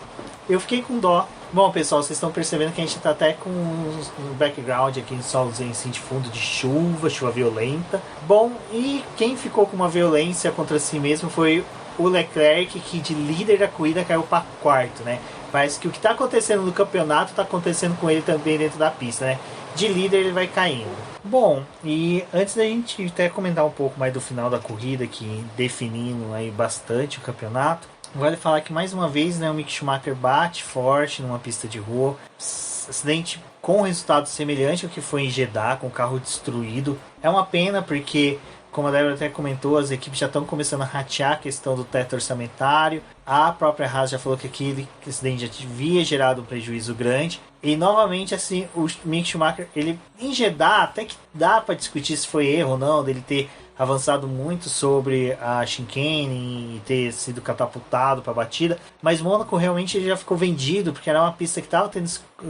eu fiquei com dó. Bom, pessoal, vocês estão percebendo que a gente tá até com um background aqui, um solzinho assim de fundo de chuva violenta. Bom, e quem ficou com uma violência contra si mesmo foi o Leclerc, que de líder da corrida caiu para quarto, né? Parece que o que tá acontecendo no campeonato tá acontecendo com ele também dentro da pista, né? De líder ele vai caindo. Bom, e antes da gente até comentar um pouco mais do final da corrida, que definindo aí bastante o campeonato, vale falar que mais uma vez, né, o Mick Schumacher bate forte numa pista de rua. Acidente com um resultado semelhante ao que foi em Jeddah, com o carro destruído. É uma pena porque, como a Débora até comentou, as equipes já estão começando a ratear a questão do teto orçamentário. A própria Haas já falou que aquele acidente já havia gerado um prejuízo grande. E novamente, assim, o Mick Schumacher, ele em Jeddah, até que dá para discutir se foi erro ou não, dele ter avançado muito sobre a chicane e ter sido catapultado para a batida, mas Mônaco realmente ele já ficou vendido, porque era uma pista que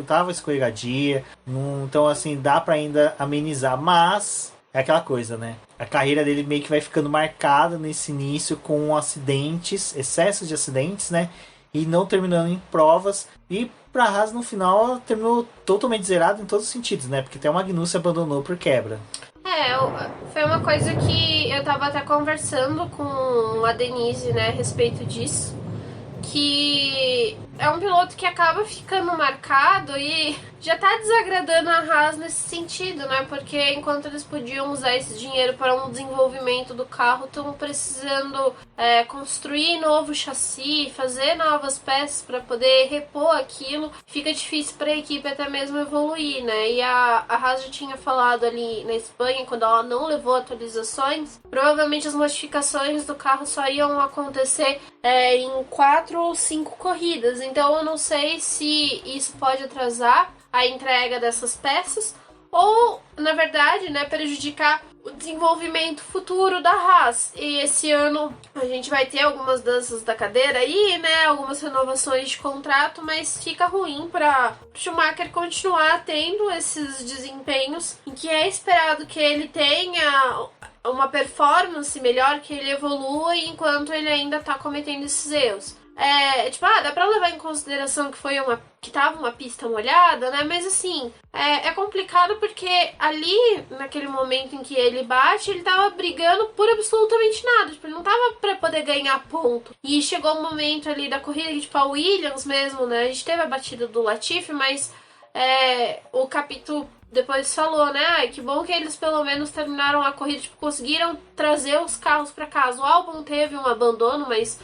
tava escorregadia, então assim, dá para ainda amenizar, mas é aquela coisa, né? A carreira dele meio que vai ficando marcada nesse início com acidentes, excessos de acidentes, né? E não terminando em provas. E pra Haas no final ela terminou totalmente zerada em todos os sentidos, né? Porque até o Magnussen abandonou por quebra. Foi uma coisa que eu tava até conversando com a Denise, né, a respeito disso. Que é um piloto que acaba ficando marcado e já tá desagradando a Haas nesse sentido, né? Porque enquanto eles podiam usar esse dinheiro para um desenvolvimento do carro, estão precisando construir novo chassi, fazer novas peças para poder repor aquilo. Fica difícil para a equipe até mesmo evoluir, né? E a Haas já tinha falado ali na Espanha, quando ela não levou atualizações, provavelmente as modificações do carro só iam acontecer em 4 ou 5 corridas. Então eu não sei se isso pode atrasar a entrega dessas peças ou, na verdade, né, prejudicar o desenvolvimento futuro da Haas. E esse ano a gente vai ter algumas danças da cadeira aí, né, algumas renovações de contrato, mas fica ruim para Schumacher continuar tendo esses desempenhos em que é esperado que ele tenha uma performance melhor, que ele evolua enquanto ele ainda tá cometendo esses erros. Dá pra levar em consideração que tava uma pista molhada, né? Mas assim, é complicado porque ali, naquele momento em que ele bate, ele tava brigando por absolutamente nada. Tipo, ele não tava pra poder ganhar ponto. E chegou um momento ali da corrida que, tipo, a Williams mesmo, né? A gente teve a batida do Latifi, mas o Capito depois falou, né? Ai, que bom que eles pelo menos terminaram a corrida, tipo, conseguiram trazer os carros pra casa. O Albon teve um abandono, mas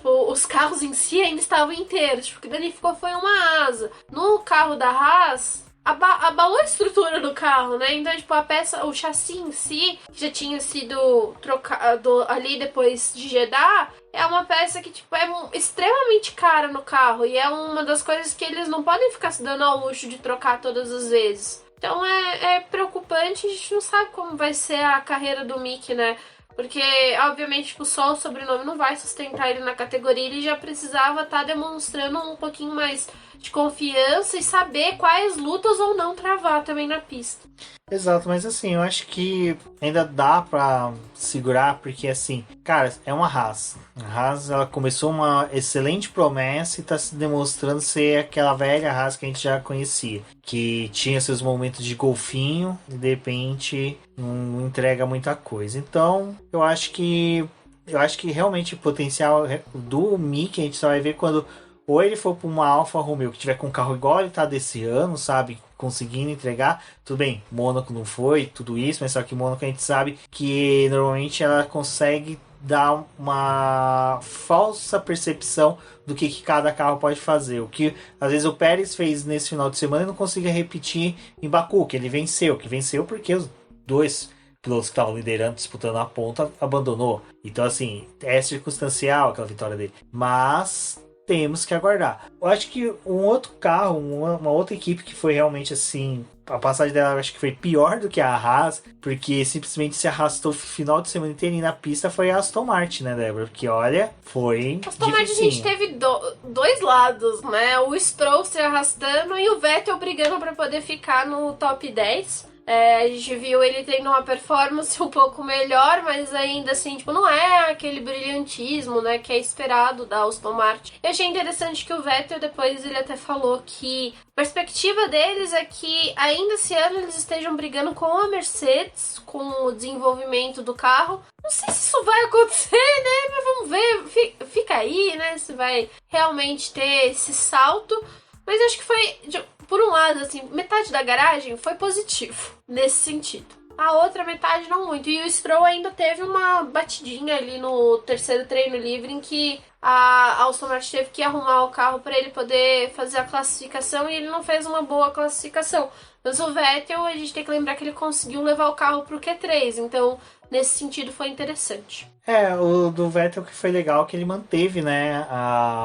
os carros em si ainda estavam inteiros. Tipo, o que danificou foi uma asa. No carro da Haas, abalou a estrutura do carro, né? Então, tipo, a peça, o chassi em si, que já tinha sido trocado ali depois de Jeddah, é uma peça que, tipo, é extremamente cara no carro. E é uma das coisas que eles não podem ficar se dando ao luxo de trocar todas as vezes. Então é preocupante, a gente não sabe como vai ser a carreira do Mick, né? Porque, obviamente, tipo, só o sobrenome não vai sustentar ele na categoria. Ele já precisava estar demonstrando um pouquinho mais de confiança e saber quais lutas ou não travar também na pista. Exato, mas assim, eu acho que ainda dá pra segurar, porque assim, cara, é uma Haas. A Haas, ela começou uma excelente promessa e tá se demonstrando ser aquela velha Haas que a gente já conhecia, que tinha seus momentos de golfinho e de repente não entrega muita coisa. Então, eu acho que realmente o potencial do Mick a gente só vai ver quando ou ele for para uma Alfa Romeo que tiver com um carro igual ele tá desse ano, sabe? Conseguindo entregar. Tudo bem, Mônaco não foi, tudo isso, mas só que Mônaco a gente sabe que normalmente ela consegue dar uma falsa percepção do que cada carro pode fazer. O que às vezes o Pérez fez nesse final de semana e não conseguia repetir em Baku, que ele venceu. Que venceu porque os dois pilotos que estavam liderando, disputando a ponta, abandonou. Então assim, é circunstancial aquela vitória dele. Mas temos que aguardar. Eu acho que um outro carro, uma outra equipe que foi realmente assim, a passagem dela eu acho que foi pior do que a Haas, porque simplesmente se arrastou o final de semana inteiro na pista, foi a Aston Martin, né, Débora? Porque olha, foi Aston Martin a gente teve dois lados, né? O Stroll se arrastando e o Vettel brigando para poder ficar no top 10. A gente viu ele tendo uma performance um pouco melhor, mas ainda assim, tipo, não é aquele brilhantismo, né, que é esperado da Aston Martin. Eu achei interessante que o Vettel, depois ele até falou que a perspectiva deles é que ainda esse ano eles estejam brigando com a Mercedes, com o desenvolvimento do carro. Não sei se isso vai acontecer, né, mas vamos ver, fica aí, né, se vai realmente ter esse salto. Mas acho que foi, por um lado, assim, metade da garagem foi positivo nesse sentido. a outra metade não muito. E o Stroll ainda teve uma batidinha ali no terceiro treino livre em que a Aston Martin teve que arrumar o carro para ele poder fazer a classificação e ele não fez uma boa classificação. Mas o Vettel, a gente tem que lembrar que ele conseguiu levar o carro pro Q3, então nesse sentido foi interessante. O do Vettel que foi legal que ele manteve, né,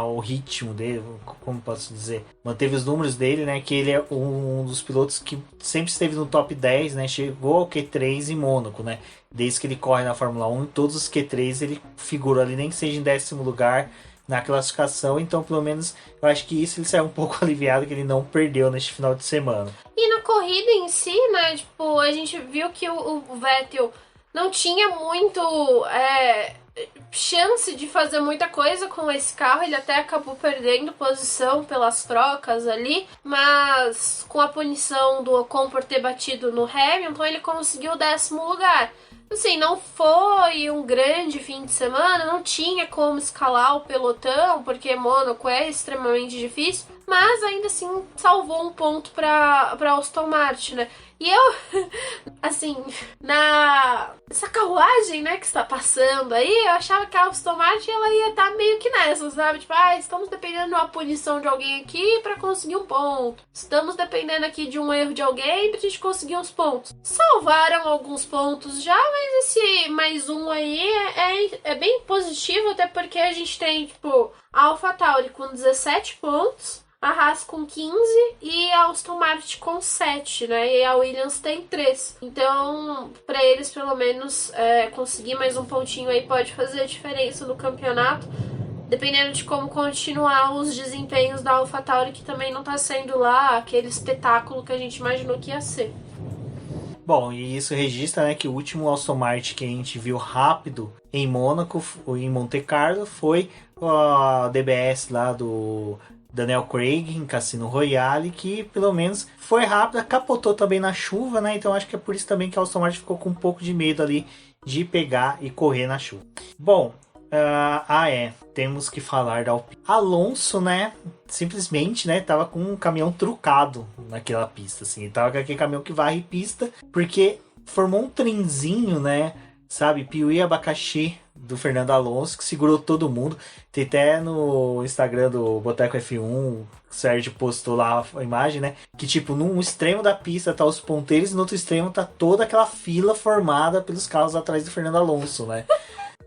o ritmo dele, como posso dizer, manteve os números dele, né, que ele é um dos pilotos que sempre esteve no top 10, né, chegou ao Q3 em Mônaco, né, desde que ele corre na Fórmula 1, em todos os Q3 ele figura ali, nem que seja em 10º lugar na classificação, então pelo menos eu acho que isso ele saiu um pouco aliviado que ele não perdeu neste final de semana. E na corrida em si, né, tipo, a gente viu que o Vettel não tinha muito chance de fazer muita coisa com esse carro, ele até acabou perdendo posição pelas trocas ali, mas com a punição do Ocon por ter batido no Hamilton, ele conseguiu o 10º lugar. Assim, não foi um grande fim de semana, não tinha como escalar o pelotão, porque Mônaco é extremamente difícil, mas ainda assim salvou um ponto para Aston Martin, né? E eu, assim, essa carruagem, né, que está passando aí, eu achava que a Aston Martin ela ia estar meio que nessa, sabe? Tipo, estamos dependendo de uma punição de alguém aqui para conseguir um ponto. Estamos dependendo aqui de um erro de alguém pra gente conseguir uns pontos. Salvaram alguns pontos já, mas esse mais um aí é bem positivo, até porque a gente tem, tipo, a AlphaTauri com 17 pontos, a Haas com 15 e a Aston Martin com 7, né? E a Williams tem 3. Então, para eles, pelo menos, conseguir mais um pontinho aí pode fazer a diferença no campeonato, dependendo de como continuar os desempenhos da AlphaTauri, que também não tá sendo lá aquele espetáculo que a gente imaginou que ia ser. Bom, e isso registra, né, que o último Aston Martin que a gente viu rápido em Mônaco, em Monte Carlo, foi a DBS lá do Daniel Craig em Cassino Royale, que pelo menos foi rápida, capotou também na chuva, né? Então acho que é por isso também que a Aston Martin ficou com um pouco de medo ali de pegar e correr na chuva. Bom, temos que falar da Alpine. Alonso, né, simplesmente, né, tava com um caminhão trucado naquela pista, assim, ele tava com aquele caminhão que varre pista, porque formou um trenzinho, né, sabe, piuí abacaxi do Fernando Alonso, que segurou todo mundo. Tem até no Instagram do Boteco F1, o Sérgio postou lá a imagem, né? Que tipo, num extremo da pista tá os ponteiros e no outro extremo tá toda aquela fila formada pelos carros atrás do Fernando Alonso, né?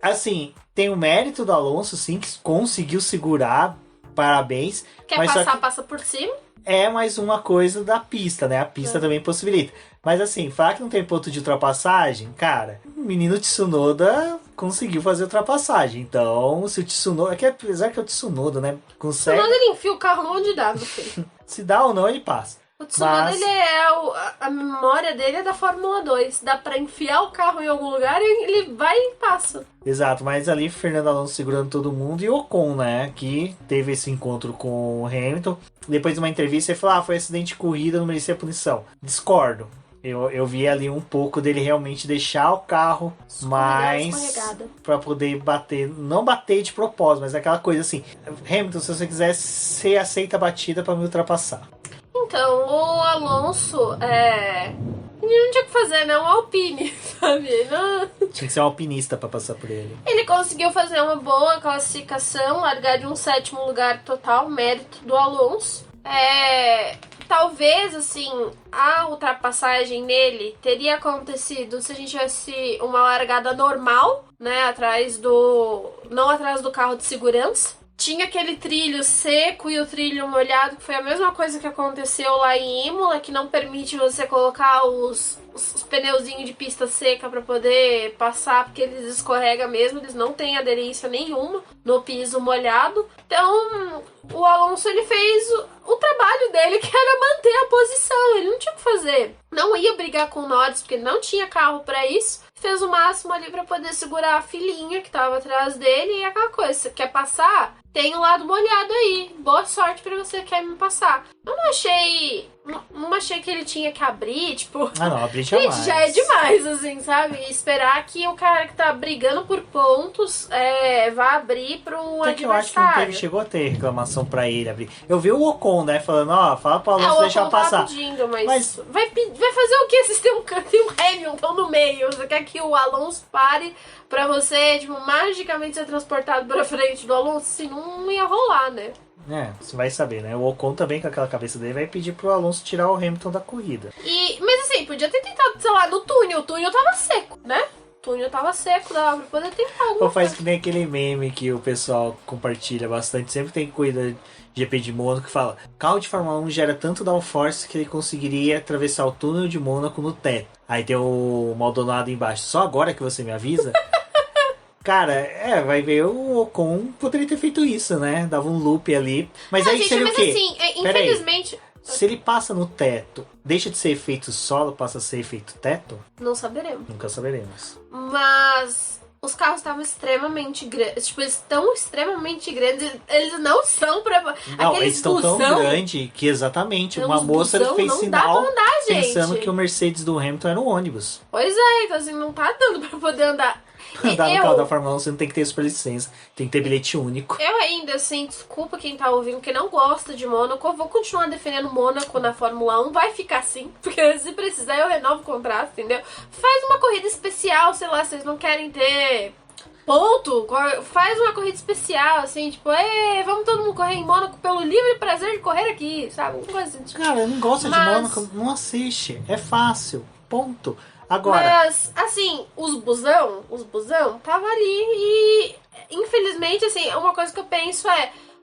Assim, tem o mérito do Alonso, sim, que conseguiu segurar, parabéns. Quer mas passar, passa por cima. É mais uma coisa da pista, né? A pista também possibilita. Mas assim, falar que não tem ponto de ultrapassagem, cara, o menino Tsunoda conseguiu fazer ultrapassagem. Então, se o Tsunoda... apesar que é o Tsunoda, né? Consegue... O Tsunoda, ele enfia o carro onde dá, meu filho. Se dá ou não, ele passa. O Tsunoda, ele a memória dele é da Fórmula 2. Dá pra enfiar o carro em algum lugar e ele vai e passa. Exato, mas ali Fernando Alonso segurando todo mundo e Ocon, né? Que teve esse encontro com o Hamilton. Depois de uma entrevista, ele falou: foi acidente de corrida, não merecia punição. Discordo. Eu vi ali um pouco dele realmente deixar o carro mais para poder bater, não bater de propósito, mas aquela coisa assim: Hamilton, se você quiser, você aceita a batida para me ultrapassar. Então, o Alonso, ele não tinha o que fazer, né? Um Alpine, sabe? Não... Tinha que ser um alpinista para passar por ele. Ele conseguiu fazer uma boa classificação, largar de um 7º lugar total, mérito do Alonso. Talvez, assim, a ultrapassagem nele teria acontecido se a gente tivesse uma largada normal, né? Não atrás do carro de segurança. Tinha aquele trilho seco e o trilho molhado, que foi a mesma coisa que aconteceu lá em Imola, que não permite você colocar os pneuzinhos de pista seca para poder passar, porque eles escorregam mesmo, eles não têm aderência nenhuma no piso molhado. Então, o Alonso, ele fez o trabalho dele, que era manter a posição, ele não tinha o que fazer. Não ia brigar com o Norris, porque ele não tinha carro para isso. Fez o máximo ali para poder segurar a filhinha que tava atrás dele e aquela coisa, você quer passar? Tem o lado molhado aí, boa sorte para você que quer me passar. Eu não achei não achei que ele tinha que abrir, tipo... Ah, não, abrir jamais. Gente, já é demais, assim, sabe? Esperar que o cara que tá brigando por pontos vá abrir pro adversário. Que eu acho que não teve, chegou a ter reclamação pra ele abrir. Eu vi o Ocon, né, falando, ó, fala pro Alonso deixar passar. Tá pedindo, mas vai fazer o quê? Vocês têm um Hamilton no meio. Você quer que o Alonso pare pra você, tipo, magicamente ser transportado pra frente do Alonso? Assim, não ia rolar, né? Você vai saber, né? O Ocon também, com aquela cabeça dele, vai pedir pro Alonso tirar o Hamilton da corrida. Mas assim, podia ter tentado, sei lá, no túnel. O túnel tava seco, né? O túnel tava seco, dava pra poder tentar alguma coisa. Faz que nem aquele meme que o pessoal compartilha bastante. Sempre tem corrida GP de Mônaco que fala: carro de Fórmula 1 gera tanto downforce que ele conseguiria atravessar o túnel de Mônaco no teto. Aí tem o Maldonado embaixo. Só agora que você me avisa? Cara, vai ver, o Ocon poderia ter feito isso, né? Dava um loop ali. Mas aí seria o quê? Assim, infelizmente... Se ele passa no teto, deixa de ser efeito solo, passa a ser efeito teto? Não saberemos. Nunca saberemos. Mas os carros estavam extremamente grandes. Tipo, eles estão extremamente grandes. Eles não são pra... Não, eles estão tão grandes que exatamente uma moça fez sinal andar, pensando que o Mercedes do Hamilton era um ônibus. Pois é, então assim, não tá dando pra poder andar. Andar no carro da Fórmula 1 você não tem que ter superlicença, tem que ter bilhete único. Eu ainda, assim, desculpa quem tá ouvindo que não gosta de Mônaco, eu vou continuar defendendo Mônaco na Fórmula 1, vai ficar assim, porque se precisar eu renovo o contrato, entendeu? Faz uma corrida especial, sei lá, vocês não querem ter ponto, faz uma corrida especial, assim, tipo, vamos todo mundo correr em Mônaco pelo livre prazer de correr aqui, sabe? Uma coisa assim. Cara, eu não gosto de Mônaco, não assiste, é fácil, ponto. Agora... Mas, assim, os busão tava ali e, infelizmente, assim, uma coisa que eu penso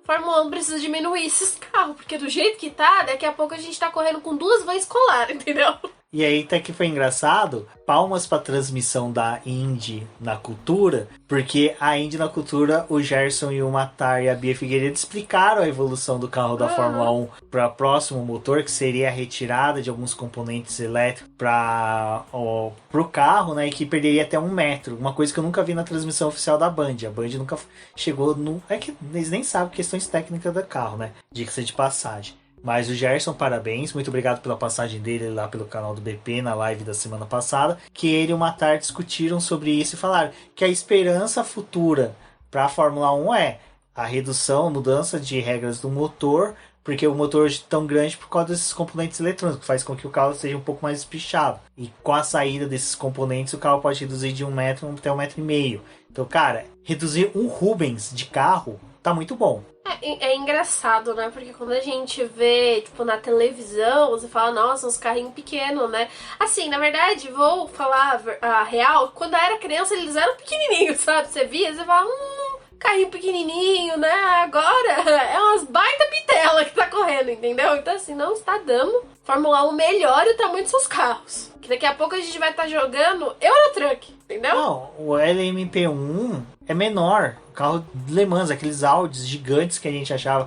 Fórmula 1 precisa diminuir esses carros, porque do jeito que tá, daqui a pouco a gente tá correndo com 2 vans escolar, entendeu? E aí até que foi engraçado, palmas pra transmissão da Indy na cultura, porque a Indy na cultura, o Gerson e o Matar e a Bia Figueiredo explicaram a evolução do carro da Fórmula 1 para o próximo motor, que seria a retirada de alguns componentes elétricos para o carro, né, e que perderia até 1 metro, uma coisa que eu nunca vi na transmissão oficial da Band. A Band nunca chegou no... É que eles nem sabem questões técnicas do carro, né, dica de passagem. Mas o Gerson, parabéns, muito obrigado pela passagem dele lá pelo canal do BP na live da semana passada, que ele e o Matar discutiram sobre isso e falaram que a esperança futura para a Fórmula 1 é a redução, mudança de regras do motor, porque o motor hoje é tão grande por causa desses componentes eletrônicos, faz com que o carro seja um pouco mais espichado. E com a saída desses componentes, o carro pode reduzir de 1 metro até 1,5 metro. Então, cara, reduzir um Rubens de carro tá muito bom. É engraçado, né? Porque quando a gente vê, tipo, na televisão, você fala, nossa, uns carrinhos pequenos, né? Assim, na verdade, vou falar a real, quando eu era criança eles eram pequenininhos, sabe? Você via, você fala, carrinho pequenininho, né? Agora é umas baita pitela que tá correndo, entendeu? Então, assim, não está dando. Fórmula 1 melhore o tamanho dos seus carros. Que daqui a pouco a gente vai estar jogando Eurotruck, entendeu? Não, o LMP1 é menor. O carro de Le Mans, aqueles Audis gigantes que a gente achava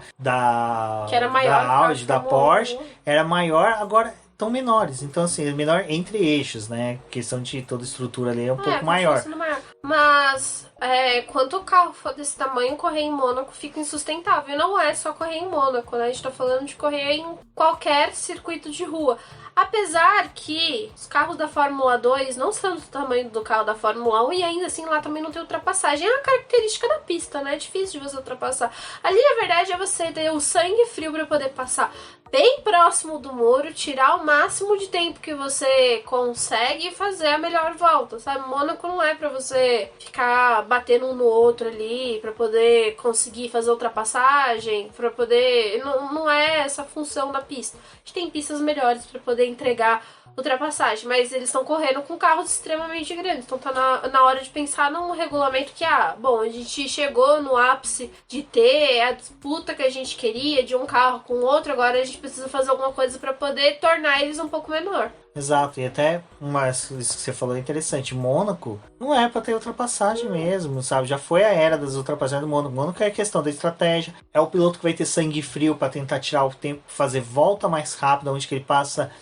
que era maior, da Audi, da Porsche, era maior, agora tão menores. Então, assim, é menor entre eixos, né? A questão de toda a estrutura ali é um pouco maior. Mas, quando o carro for desse tamanho, correr em Mônaco fica insustentável. E não é só correr em Mônaco, né? A gente tá falando de correr em qualquer circuito de rua. Apesar que os carros da Fórmula 2 não são do tamanho do carro da Fórmula 1 e ainda assim lá também não tem ultrapassagem. É uma característica da pista, né? É difícil de você ultrapassar. Ali, na verdade, é você ter o sangue frio para poder passar bem próximo do muro, tirar o máximo de tempo que você consegue e fazer a melhor volta, sabe? Mônaco não é pra você ficar batendo um no outro ali, pra poder conseguir fazer ultrapassagem, pra poder... Não é essa a função da pista. A gente tem pistas melhores pra poder entregar ultrapassagem, mas eles estão correndo com carros extremamente grandes, então tá na hora de pensar num regulamento que, bom, a gente chegou no ápice de ter a disputa que a gente queria de um carro com outro, agora a gente precisa fazer alguma coisa para poder tornar eles um pouco menor. Exato, e até isso que você falou é interessante. Mônaco não é para ter ultrapassagem mesmo, sabe? Já foi a era das ultrapassagens do Mônaco. Mônaco é a questão da estratégia. É o piloto que vai ter sangue frio para tentar tirar o tempo, fazer volta mais rápida, onde que ele passa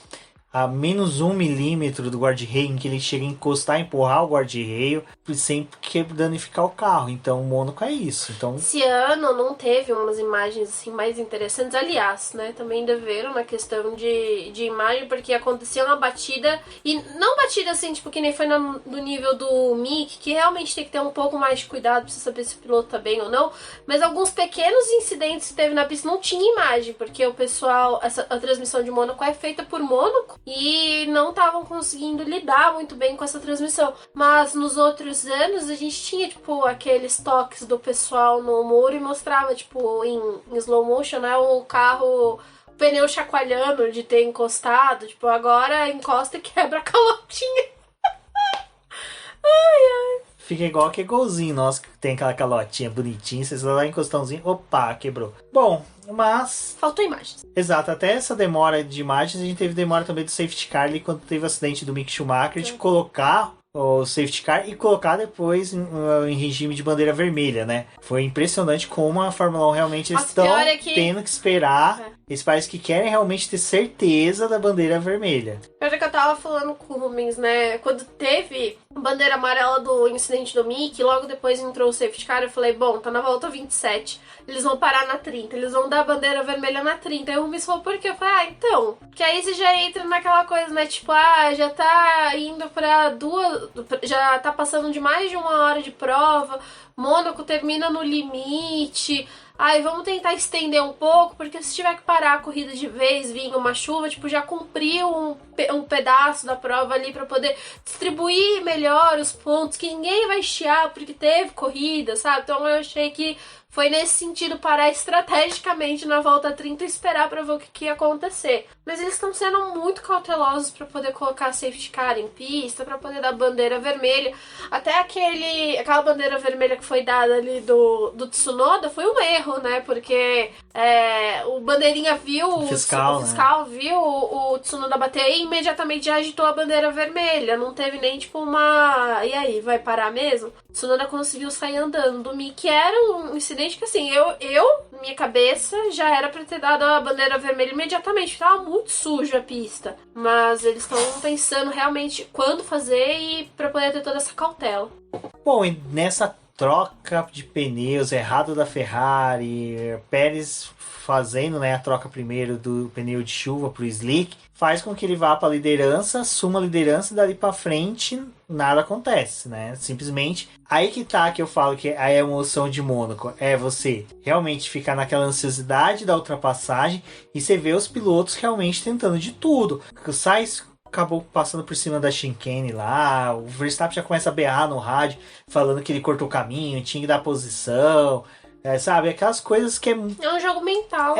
a menos 1 milímetro do guarda-reio, em que ele chega a encostar, empurrar o guarda-reio, sem danificar o carro. Então o Mônaco é isso. Então esse ano não teve umas imagens assim mais interessantes. Aliás, né? Também deveram na questão de imagem, porque aconteceu uma batida. E não batida assim, tipo, que nem foi no nível do Mick, que realmente tem que ter um pouco mais de cuidado pra você saber se o piloto tá bem ou não. Mas alguns pequenos incidentes que teve na pista não tinha imagem, porque o pessoal, a transmissão de Mônaco é feita por Mônaco e não estavam conseguindo lidar muito bem com essa transmissão. Mas nos outros anos a gente tinha, tipo, aqueles toques do pessoal no muro e mostrava, tipo, em slow motion, né, o carro, o pneu chacoalhando de ter encostado. Tipo, agora encosta e quebra a calotinha. fica igual aquele golzinho nosso que tem aquela calotinha bonitinha, você só dá um encostãozinho, opa, quebrou. Bom, mas... faltou imagens. Exato, até essa demora de imagens, a gente teve demora também do safety car ali, quando teve o acidente do Mick Schumacher, de colocar o safety car e colocar depois em regime de bandeira vermelha, né? Foi impressionante como a Fórmula 1 realmente estão tendo que esperar. Eles parecem que querem realmente ter certeza da bandeira vermelha. Pior que eu tava falando com o Rubens, né? Quando teve a bandeira amarela do incidente do Mick, logo depois entrou o safety car, eu falei, bom, tá na volta 27, eles vão parar na 30, eles vão dar a bandeira vermelha na 30. Aí o Rubens falou, por quê? Eu falei, então, porque aí você já entra naquela coisa, né? Tipo, já tá indo pra já tá passando de mais de 1 hora de prova, Mônaco termina no limite. Vamos tentar estender um pouco, porque se tiver que parar a corrida de vez, vir uma chuva, tipo, já cumpriu um pedaço da prova ali pra poder distribuir melhor os pontos, que ninguém vai chiar porque teve corrida, sabe? Então eu achei que foi nesse sentido parar estrategicamente na volta 30 e esperar pra ver o que ia acontecer. Mas eles estão sendo muito cautelosos pra poder colocar safety car em pista, pra poder dar bandeira vermelha. Até aquela bandeira vermelha que foi dada ali do Tsunoda foi um erro, né? Porque o bandeirinha viu, o fiscal viu o Tsunoda bater e imediatamente já agitou a bandeira vermelha. Não teve nem tipo uma... e aí, vai parar mesmo? O Tsunoda conseguiu sair andando. Do Mick era um incidente que assim, minha cabeça, já era pra ter dado a bandeira vermelha imediatamente. Tava muito sujo a pista. Mas eles estão pensando realmente quando fazer e pra poder ter toda essa cautela. Bom, e nessa troca de pneus errado da Ferrari, Pérez fazendo, né, a troca primeiro do pneu de chuva pro slick, faz com que ele vá para a liderança, assuma a liderança e dali para frente nada acontece, né? Simplesmente aí que tá que eu falo que a emoção de Mônaco é você realmente ficar naquela ansiosidade da ultrapassagem e você vê os pilotos realmente tentando de tudo. O Sainz acabou passando por cima da chicane lá, o Verstappen já começa a berrar no rádio falando que ele cortou o caminho, tinha que dar posição. Sabe, aquelas coisas que é um jogo mental.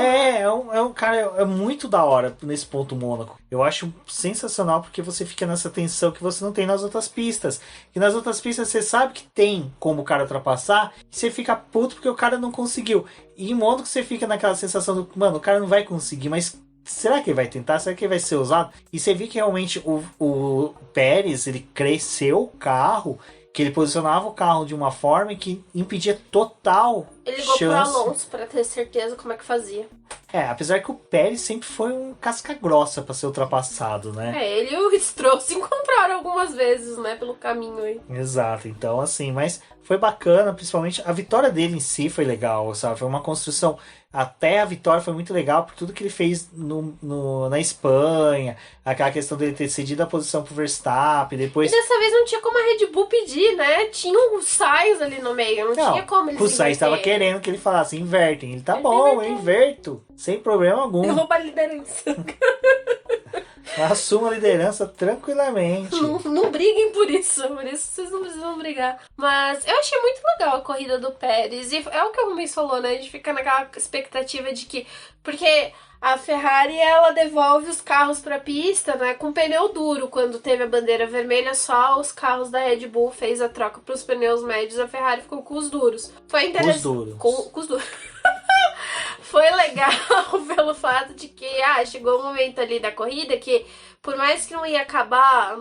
Cara, é muito da hora nesse ponto Mônaco. Eu acho sensacional porque você fica nessa tensão que você não tem nas outras pistas. E nas outras pistas você sabe que tem como o cara ultrapassar e você fica puto porque o cara não conseguiu. E em Mônaco você fica naquela sensação do, mano, o cara não vai conseguir, mas será que ele vai tentar? Será que ele vai ser usado? E você vê que realmente o Pérez, ele cresceu o carro, que ele posicionava o carro de uma forma que impedia total ele ligou chance. Pro Alonso pra ter certeza como é que fazia. Apesar que o Pérez sempre foi um casca grossa pra ser ultrapassado, né? Ele e o Stroll se encontraram algumas vezes, né, pelo caminho aí. Exato, então assim, mas foi bacana, principalmente a vitória dele em si foi legal, sabe? Foi uma construção, até a vitória foi muito legal por tudo que ele fez na Espanha, aquela questão dele ter cedido a posição pro Verstappen, depois... E dessa vez não tinha como a Red Bull pedir, né? Tinha um Sainz ali no meio, não tinha como ele se O Sainz estava querendo que ele falasse, invertem. Ele tá bom, eu inverto, sem problema algum. Eu vou pra liderança. Assuma a liderança tranquilamente. Não briguem por isso vocês não precisam brigar. Mas eu achei muito legal a corrida do Pérez. E é o que o Rubens falou, né? A gente fica naquela expectativa de que... Porque a Ferrari, ela devolve os carros pra pista, né? Com pneu duro. Quando teve a bandeira vermelha, só os carros da Red Bull fez a troca pros pneus médios. A Ferrari ficou com os duros. Foi interessante. Com os duros. Foi legal pelo fato de que chegou um momento ali da corrida que por mais que não ia acabar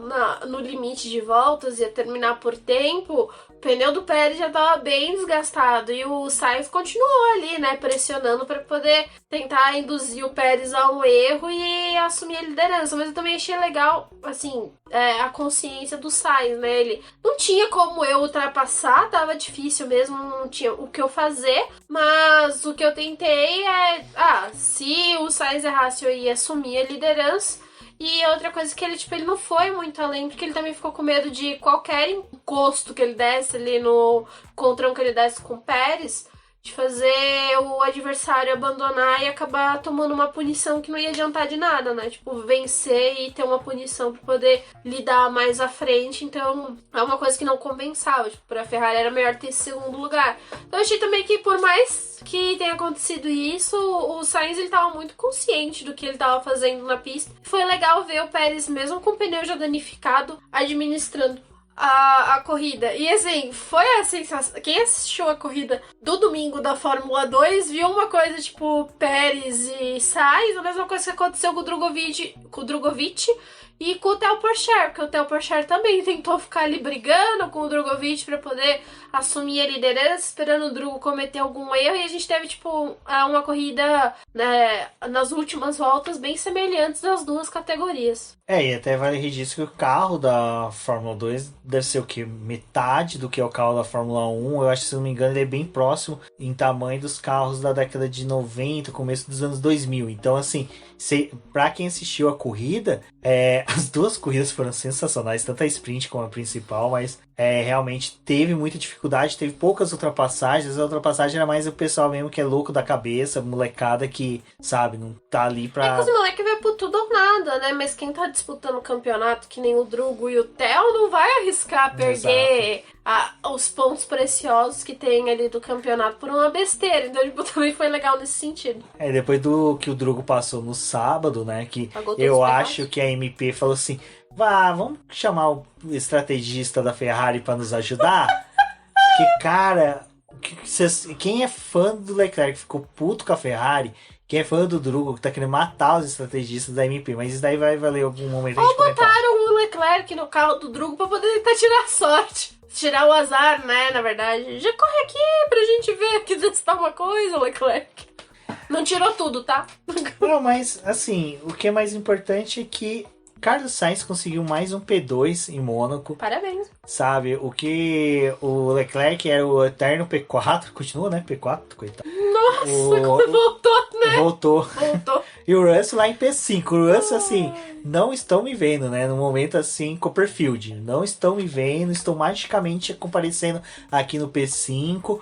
no limite de voltas, ia terminar por tempo, o pneu do Pérez já estava bem desgastado e o Sainz continuou ali, né, pressionando para poder tentar induzir o Pérez a um erro e assumir a liderança. Mas eu também achei legal, assim, a consciência do Sainz, né? Ele não tinha como eu ultrapassar, tava difícil mesmo, não tinha o que eu fazer, mas o que eu tentei se o Sainz errasse, eu ia assumir a liderança. E outra coisa que ele não foi muito além, porque ele também ficou com medo de qualquer encosto que ele desse ali no encontrão que ele desse com o Pérez, de fazer o adversário abandonar e acabar tomando uma punição que não ia adiantar de nada, né? Tipo, vencer e ter uma punição pra poder lidar mais à frente. Então, é uma coisa que não compensava. Tipo, pra Ferrari era melhor ter esse segundo lugar. Então, eu achei também que, por mais que tenha acontecido isso, o Sainz, ele tava muito consciente do que ele tava fazendo na pista. Foi legal ver o Pérez, mesmo com o pneu já danificado, administrando a corrida. E assim, foi a sensação. Quem assistiu a corrida do domingo da Fórmula 2 viu uma coisa tipo Pérez e Sainz, a mesma coisa que aconteceu com o Drogovic e com o Theo Pourchaire, porque o Theo Pourchaire também tentou ficar ali brigando com o Drogovic para poder assumir a liderança, esperando o Drugo cometer algum erro, e a gente teve, uma corrida, né, nas últimas voltas bem semelhantes das duas categorias. E até vale registro que o carro da Fórmula 2 deve ser o quê? Metade do que é o carro da Fórmula 1. Eu acho que, se não me engano, ele é bem próximo em tamanho dos carros da década de 90, começo dos anos 2000. Então, assim, pra quem assistiu a corrida, as duas corridas foram sensacionais, tanto a sprint como a principal, mas realmente teve muita dificuldade, teve poucas ultrapassagens. A ultrapassagem era mais o pessoal mesmo que é louco da cabeça, molecada que, sabe, não tá ali pra... que os moleques vai por tudo ou nada, né? Mas quem tá disputando o campeonato, que nem o Drugo e o Theo, não vai arriscar perder os pontos preciosos que tem ali do campeonato por uma besteira. Então, também foi legal nesse sentido. Depois do que o Drugo passou no sábado, né, que eu acho que a MP falou assim, vamos chamar o estrategista da Ferrari pra nos ajudar? Porque, cara, quem é fã do Leclerc ficou puto com a Ferrari, quem é fã do Drugo, que tá querendo matar os estrategistas da MP, mas isso daí vai valer algum momento. Ou botaram o Leclerc no carro do Drugo pra poder tentar tirar a sorte. Tirar o azar, né, na verdade. Já corre aqui pra gente ver aqui se tá uma coisa, Leclerc. Não tirou tudo, tá? Não, mas, assim, o que é mais importante é que Carlos Sainz conseguiu mais um P2 em Mônaco. Parabéns. Sabe, o que o Leclerc era o eterno P4, continua, né? P4, coitado. Nossa, como voltou, né? Voltou. E o Russell lá em P5. O Russell, assim, não estão me vendo, né? No momento, assim, Copperfield. Não estão me vendo, estão magicamente comparecendo aqui no P5.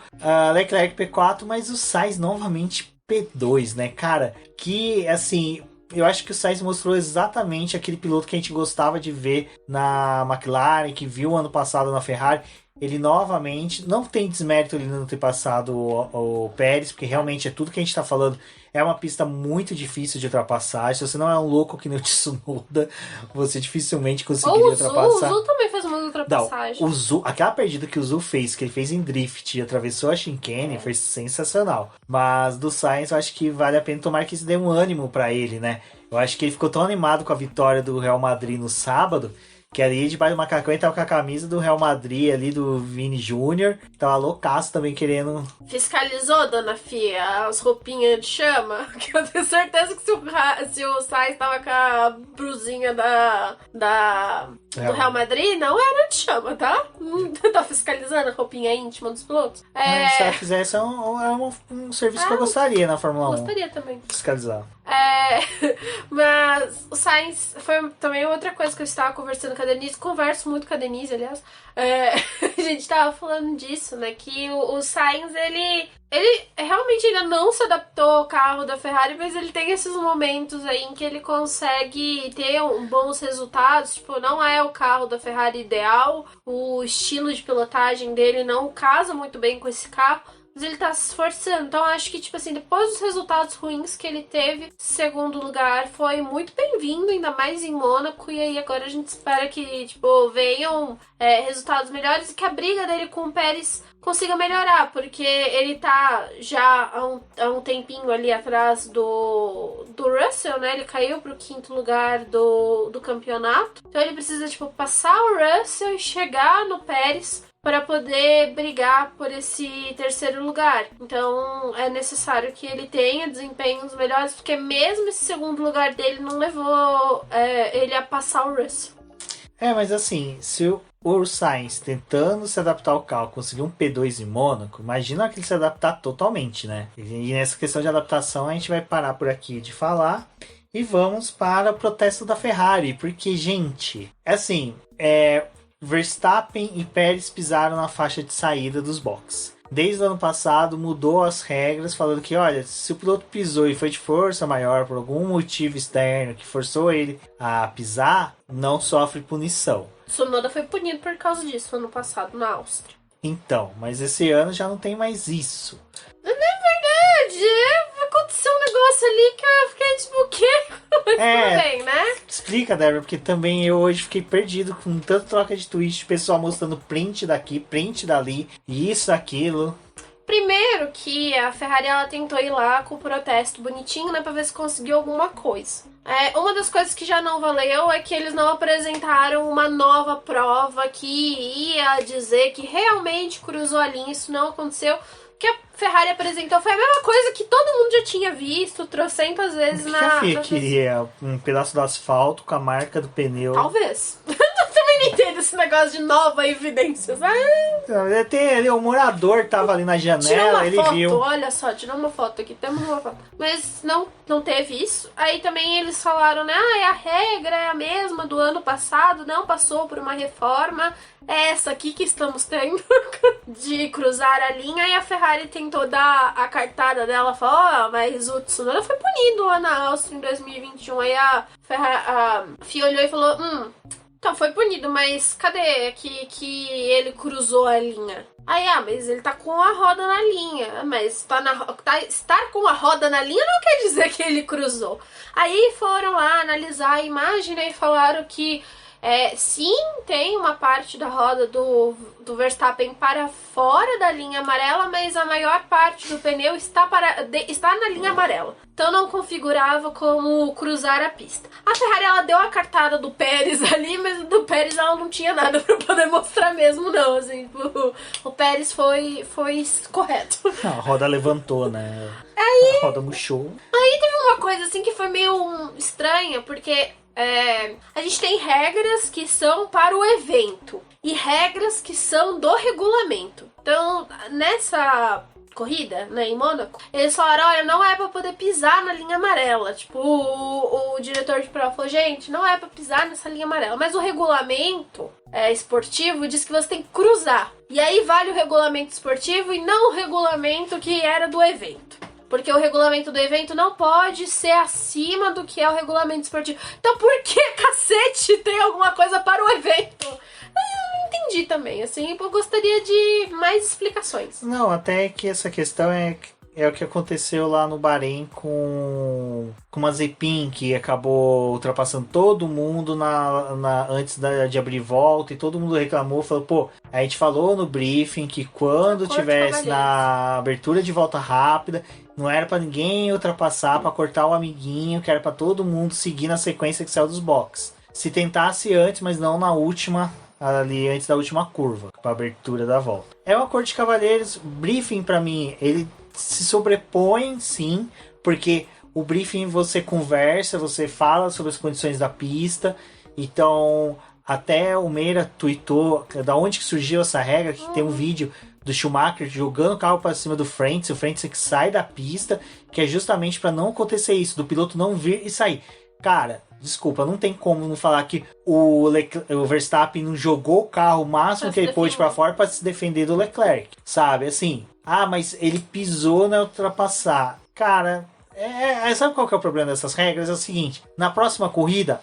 Leclerc P4, mas o Sainz novamente P2, né? Cara, que, assim... Eu acho que o Sainz mostrou exatamente aquele piloto que a gente gostava de ver na McLaren, que viu ano passado na Ferrari. Ele novamente, não tem desmérito ele não ter passado o Pérez, porque realmente é tudo que a gente está falando. É uma pista muito difícil de ultrapassagem. Se você não é um louco que nem o Tsunoda, você dificilmente conseguiria ultrapassar. O Zul também fez uma ultrapassagem. Não, aquela perdida que o Zul fez, que ele fez em drift e atravessou a chicane, foi sensacional. Mas do Sainz, eu acho que vale a pena tomar que isso dê um ânimo para ele, né? Eu acho que ele ficou tão animado com a vitória do Real Madrid no sábado, que ali debaixo do macacão ele tava com a camisa do Real Madrid ali, do Vini Júnior. Tava loucaço também querendo... Fiscalizou, dona Fia, as roupinhas de chama? Que eu tenho certeza que se o Sainz tava com a brusinha do Real Madrid, não era de chama, tá? Tá fiscalizando a roupinha íntima dos pilotos. Se ela fizesse, é um serviço que eu gostaria na Fórmula 1. Gostaria também. Fiscalizar. Mas o Sainz foi também outra coisa que eu estava conversando com a Denise, converso muito com a Denise, aliás. A gente estava falando disso, né? Que o Sainz, ele realmente ainda não se adaptou ao carro da Ferrari, mas ele tem esses momentos aí em que ele consegue ter bons resultados. Tipo, não é o carro da Ferrari ideal, o estilo de pilotagem dele não casa muito bem com esse carro, mas ele tá se esforçando. Então acho que, tipo assim, depois dos resultados ruins que ele teve, segundo lugar foi muito bem-vindo, ainda mais em Mônaco. E aí agora a gente espera que, tipo, venham resultados melhores e que a briga dele com o Pérez consiga melhorar, porque ele tá já há um tempinho ali atrás do Russell, né? Ele caiu pro 5º lugar do campeonato. Então ele precisa, tipo, passar o Russell e chegar no Pérez para poder brigar por esse 3º lugar. Então é necessário que ele tenha desempenhos melhores, porque mesmo esse 2º lugar dele não levou ele a passar o Russell. Mas assim, se o Sainz tentando se adaptar ao carro conseguir um P2 em Mônaco, imagina que ele se adaptar totalmente, né? E nessa questão de adaptação a gente vai parar por aqui de falar e vamos para o protesto da Ferrari, porque, gente, assim, Verstappen e Pérez pisaram na faixa de saída dos boxes. Desde o ano passado mudou as regras, falando que, olha, se o piloto pisou e foi de força maior por algum motivo externo que forçou ele a pisar, não sofre punição. Tsunoda foi punido por causa disso ano passado na Áustria. Então, mas esse ano já não tem mais isso. Não é verdade, aconteceu um negócio ali que eu fiquei tipo, o quê? Mas tudo bem, né? Explica, Débora, porque também eu hoje fiquei perdido com tanta troca de tweets, pessoal mostrando print daqui, print dali, isso, aquilo. Primeiro que a Ferrari ela tentou ir lá com o protesto bonitinho, né, pra ver se conseguiu alguma coisa. Uma das coisas que já não valeu é que eles não apresentaram uma nova prova que ia dizer que realmente cruzou a linha, isso não aconteceu. O que a Ferrari apresentou foi a mesma coisa que todo mundo já tinha visto trocentas vezes na... O que a FIA queria? Um pedaço do asfalto com a marca do pneu? Talvez. Também não entendo esse negócio de nova evidência. Tem ali, o morador tava ali na janela, ele foto, viu. Olha só, tirou uma foto aqui, temos uma foto. Mas não teve isso. Aí também eles falaram, né? A regra é a mesma do ano passado, não passou por uma reforma. É essa aqui que estamos tendo de cruzar a linha. E a Ferrari tentou dar a cartada dela, falou, mas o Tsunoda foi punido lá na Áustria em 2021. Aí a FIA olhou e falou, então foi punido, mas cadê que ele cruzou a linha? Aí, mas ele tá com a roda na linha. Mas estar com a roda na linha não quer dizer que ele cruzou. Aí foram lá analisar a imagem, né, e falaram que sim, tem uma parte da roda do Verstappen para fora da linha amarela, mas a maior parte do pneu está na linha amarela. Então não configurava como cruzar a pista. A Ferrari ela deu a cartada do Pérez ali, mas do Pérez ela não tinha nada para poder mostrar mesmo, não. Assim, o Pérez foi correto. A roda levantou, né? A roda murchou. Aí teve uma coisa assim que foi meio estranha, porque a gente tem regras que são para o evento e regras que são do regulamento. Então, nessa corrida, né, em Mônaco, eles falaram, olha, não é pra poder pisar na linha amarela. Tipo, o diretor de prova falou, gente, não é pra pisar nessa linha amarela. Mas o regulamento esportivo diz que você tem que cruzar. E aí vale o regulamento esportivo e não o regulamento que era do evento. Porque o regulamento do evento não pode ser acima do que é o regulamento esportivo. Então por que, cacete, tem alguma coisa para o evento? Eu não entendi também, assim, eu gostaria de mais explicações. Não, até que essa questão é o que aconteceu lá no Bahrein com Mazepin, que acabou ultrapassando todo mundo antes de abrir volta, e todo mundo reclamou, falou, pô, a gente falou no briefing que quando tivesse na abertura de volta rápida, não era pra ninguém ultrapassar, pra cortar o amiguinho, que era pra todo mundo seguir na sequência que saiu dos boxes. Se tentasse antes, mas não na última, ali antes da última curva, pra abertura da volta. É um acordo de cavalheiros. Briefing, pra mim, ele se sobrepõe, sim, porque o briefing você conversa, você fala sobre as condições da pista. Então, até o Meira tweetou da onde que surgiu essa regra, que tem um vídeo do Schumacher jogando o carro para cima do Frentzen, o Frentzen que sai da pista, que é justamente para não acontecer isso, do piloto não vir e sair. Cara, desculpa, não tem como não falar que o Verstappen não jogou o carro o máximo que ele pôde para fora para se defender do Leclerc, sabe? Assim, mas ele pisou na ultrapassar. Cara, Sabe qual que é o problema dessas regras? É o seguinte, na próxima corrida,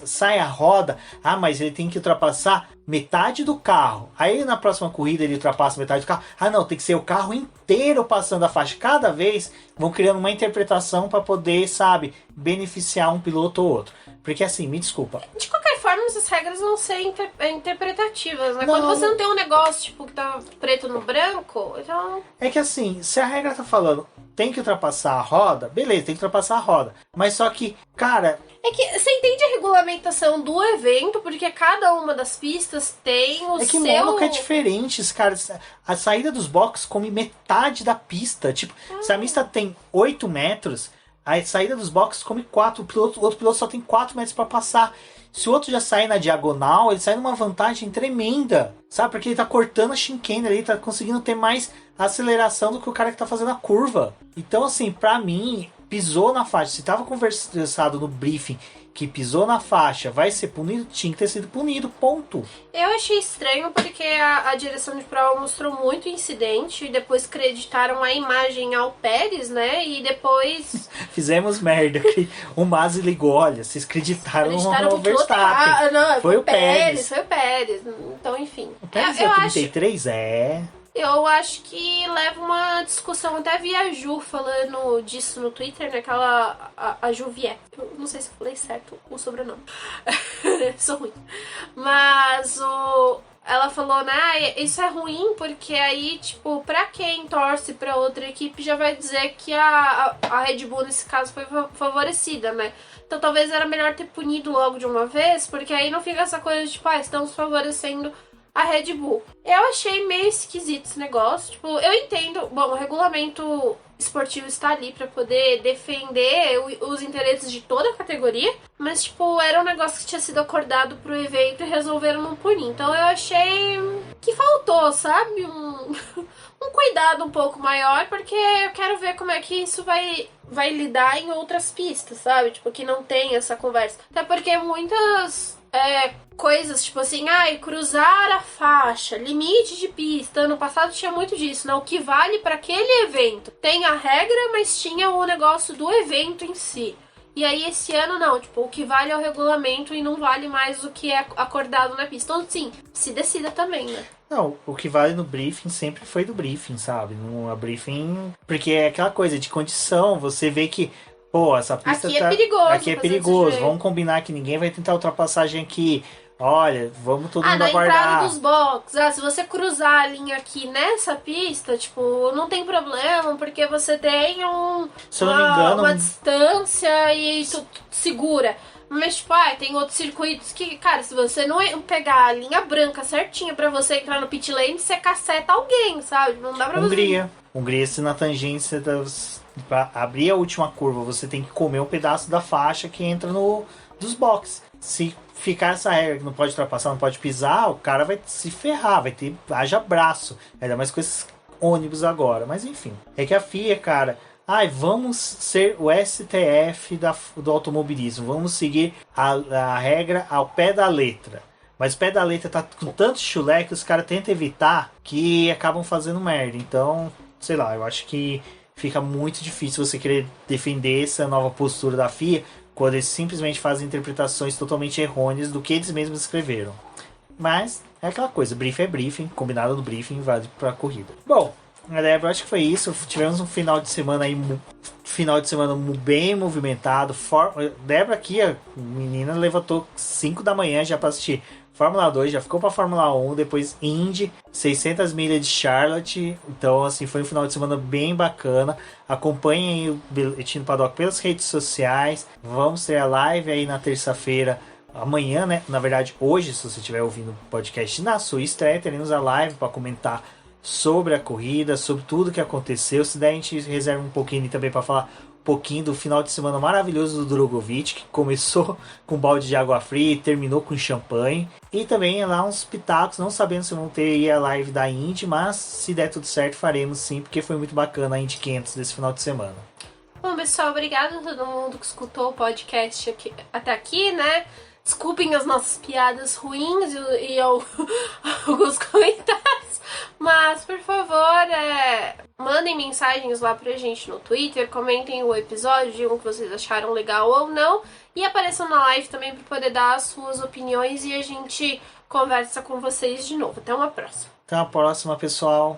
sai a roda, mas ele tem que ultrapassar metade do carro. Aí na próxima corrida ele ultrapassa metade do carro. Não, tem que ser o carro inteiro passando a faixa. Cada vez vão criando uma interpretação para poder, sabe, beneficiar um piloto ou outro. Porque assim, me desculpa. De qualquer forma, essas regras vão ser interpretativas, né? Não. Quando você não tem um negócio, tipo, que tá preto no branco, então... É que assim, se a regra tá falando tem que ultrapassar a roda, beleza, tem que ultrapassar a roda. Mas só que, cara... É que você entende a regulamentação do evento, porque cada uma das pistas tem o seu... É que Mônaco é diferente, cara. A saída dos boxes come metade da pista. Tipo, se a pista tem 8 metros, a saída dos boxes come 4. O outro piloto só tem 4 metros pra passar. Se o outro já sai na diagonal, ele sai numa vantagem tremenda, sabe? Porque ele tá cortando a chicane ali, tá conseguindo ter mais aceleração do que o cara que tá fazendo a curva. Então, assim, pra mim, pisou na faixa. Se tava conversado no briefing que pisou na faixa, vai ser punido, tinha que ter sido punido, ponto. Eu achei estranho porque a direção de prova mostrou muito incidente e depois creditaram a imagem ao Pérez, né? E depois... Fizemos merda. O Masi ligou, olha, vocês acreditaram no Verstappen. Não, foi o Pérez. Foi o Pérez. Então, enfim. O Pérez é 33? Eu acho que leva uma discussão. Até vi a Ju falando disso no Twitter, né? A Ju Vier. Eu não sei se eu falei certo o sobrenome. Sou ruim. Mas ela falou, né? Isso é ruim porque aí, tipo, pra quem torce pra outra equipe já vai dizer que a Red Bull, nesse caso, foi favorecida, né? Então talvez era melhor ter punido logo de uma vez, porque aí não fica essa coisa de, tipo, estamos favorecendo a Red Bull. Eu achei meio esquisito esse negócio. Tipo, eu entendo... Bom, o regulamento esportivo está ali pra poder defender os interesses de toda a categoria. Mas, tipo, era um negócio que tinha sido acordado pro evento e resolveram não punir. Então eu achei que faltou, sabe? Um cuidado um pouco maior, porque eu quero ver como é que isso vai lidar em outras pistas, sabe? Tipo, que não tem essa conversa. Até porque muitas... coisas tipo assim, cruzar a faixa, limite de pista. Ano passado tinha muito disso, né? O que vale para aquele evento. Tem a regra, mas tinha o negócio do evento em si. E aí esse ano não, tipo, o que vale é o regulamento e não vale mais o que é acordado na pista. Então, sim, se decida também, né? Não, o que vale no briefing sempre foi do briefing, sabe? No briefing, porque é aquela coisa de condição, você vê que essa pista aqui é perigoso. Aqui é perigoso. Vamos combinar que ninguém vai tentar ultrapassagem aqui. Olha, vamos todo mundo aguardar. Na entrada dos boxes. Se você cruzar a linha aqui nessa pista, tipo, não tem problema, porque você tem se eu não me engano, uma distância e tu segura. Mas, tipo, tem outros circuitos que, cara, se você não pegar a linha branca certinha pra você entrar no pit lane, você caceta alguém, sabe? Não dá pra Hungria, se na tangência pra abrir a última curva, você tem que comer um pedaço da faixa que entra dos boxes. Se ficar essa regra que não pode ultrapassar, não pode pisar, o cara vai se ferrar, haja braço. Ainda mais com esses ônibus agora. Mas enfim, é que a FIA, cara... vamos ser o STF do automobilismo. Vamos seguir a regra ao pé da letra. Mas o pé da letra tá com tanto chulé que os caras tentam evitar que acabam fazendo merda. Então, sei lá, eu acho que fica muito difícil você querer defender essa nova postura da FIA quando eles simplesmente fazem interpretações totalmente errôneas do que eles mesmos escreveram. Mas é aquela coisa, briefing é briefing, combinado no briefing vale pra corrida. Bom, Débora, acho que foi isso. Tivemos um final de semana bem movimentado. Débora aqui, a menina levantou 5 da manhã já para assistir Fórmula 2, já ficou para Fórmula 1, depois Indy, 600 milhas de Charlotte. Então, assim, foi um final de semana bem bacana. Acompanhem o Bilhetinho do Paddock pelas redes sociais. Vamos ter a live aí na terça-feira. Amanhã, né? Na verdade, hoje, se você estiver ouvindo o podcast na sua estreia, teremos a live para comentar sobre a corrida, sobre tudo que aconteceu. Se der, a gente reserva um pouquinho também para falar um pouquinho do final de semana maravilhoso do Drogovic, que começou com balde de água fria e terminou com champanhe. E também lá uns pitacos, não sabendo se vão ter aí a live da Indy, mas se der tudo certo, faremos sim, porque foi muito bacana a Indy 500 desse final de semana. Bom, pessoal, obrigada a todo mundo que escutou o podcast até aqui, né? Desculpem as nossas piadas ruins e alguns comentários. Mas, por favor, mandem mandem mensagens lá pra gente no Twitter, comentem o episódio, digam o que vocês acharam legal ou não, e apareçam na live também para poder dar as suas opiniões e a gente conversa com vocês de novo. Até uma próxima. Até a próxima, pessoal.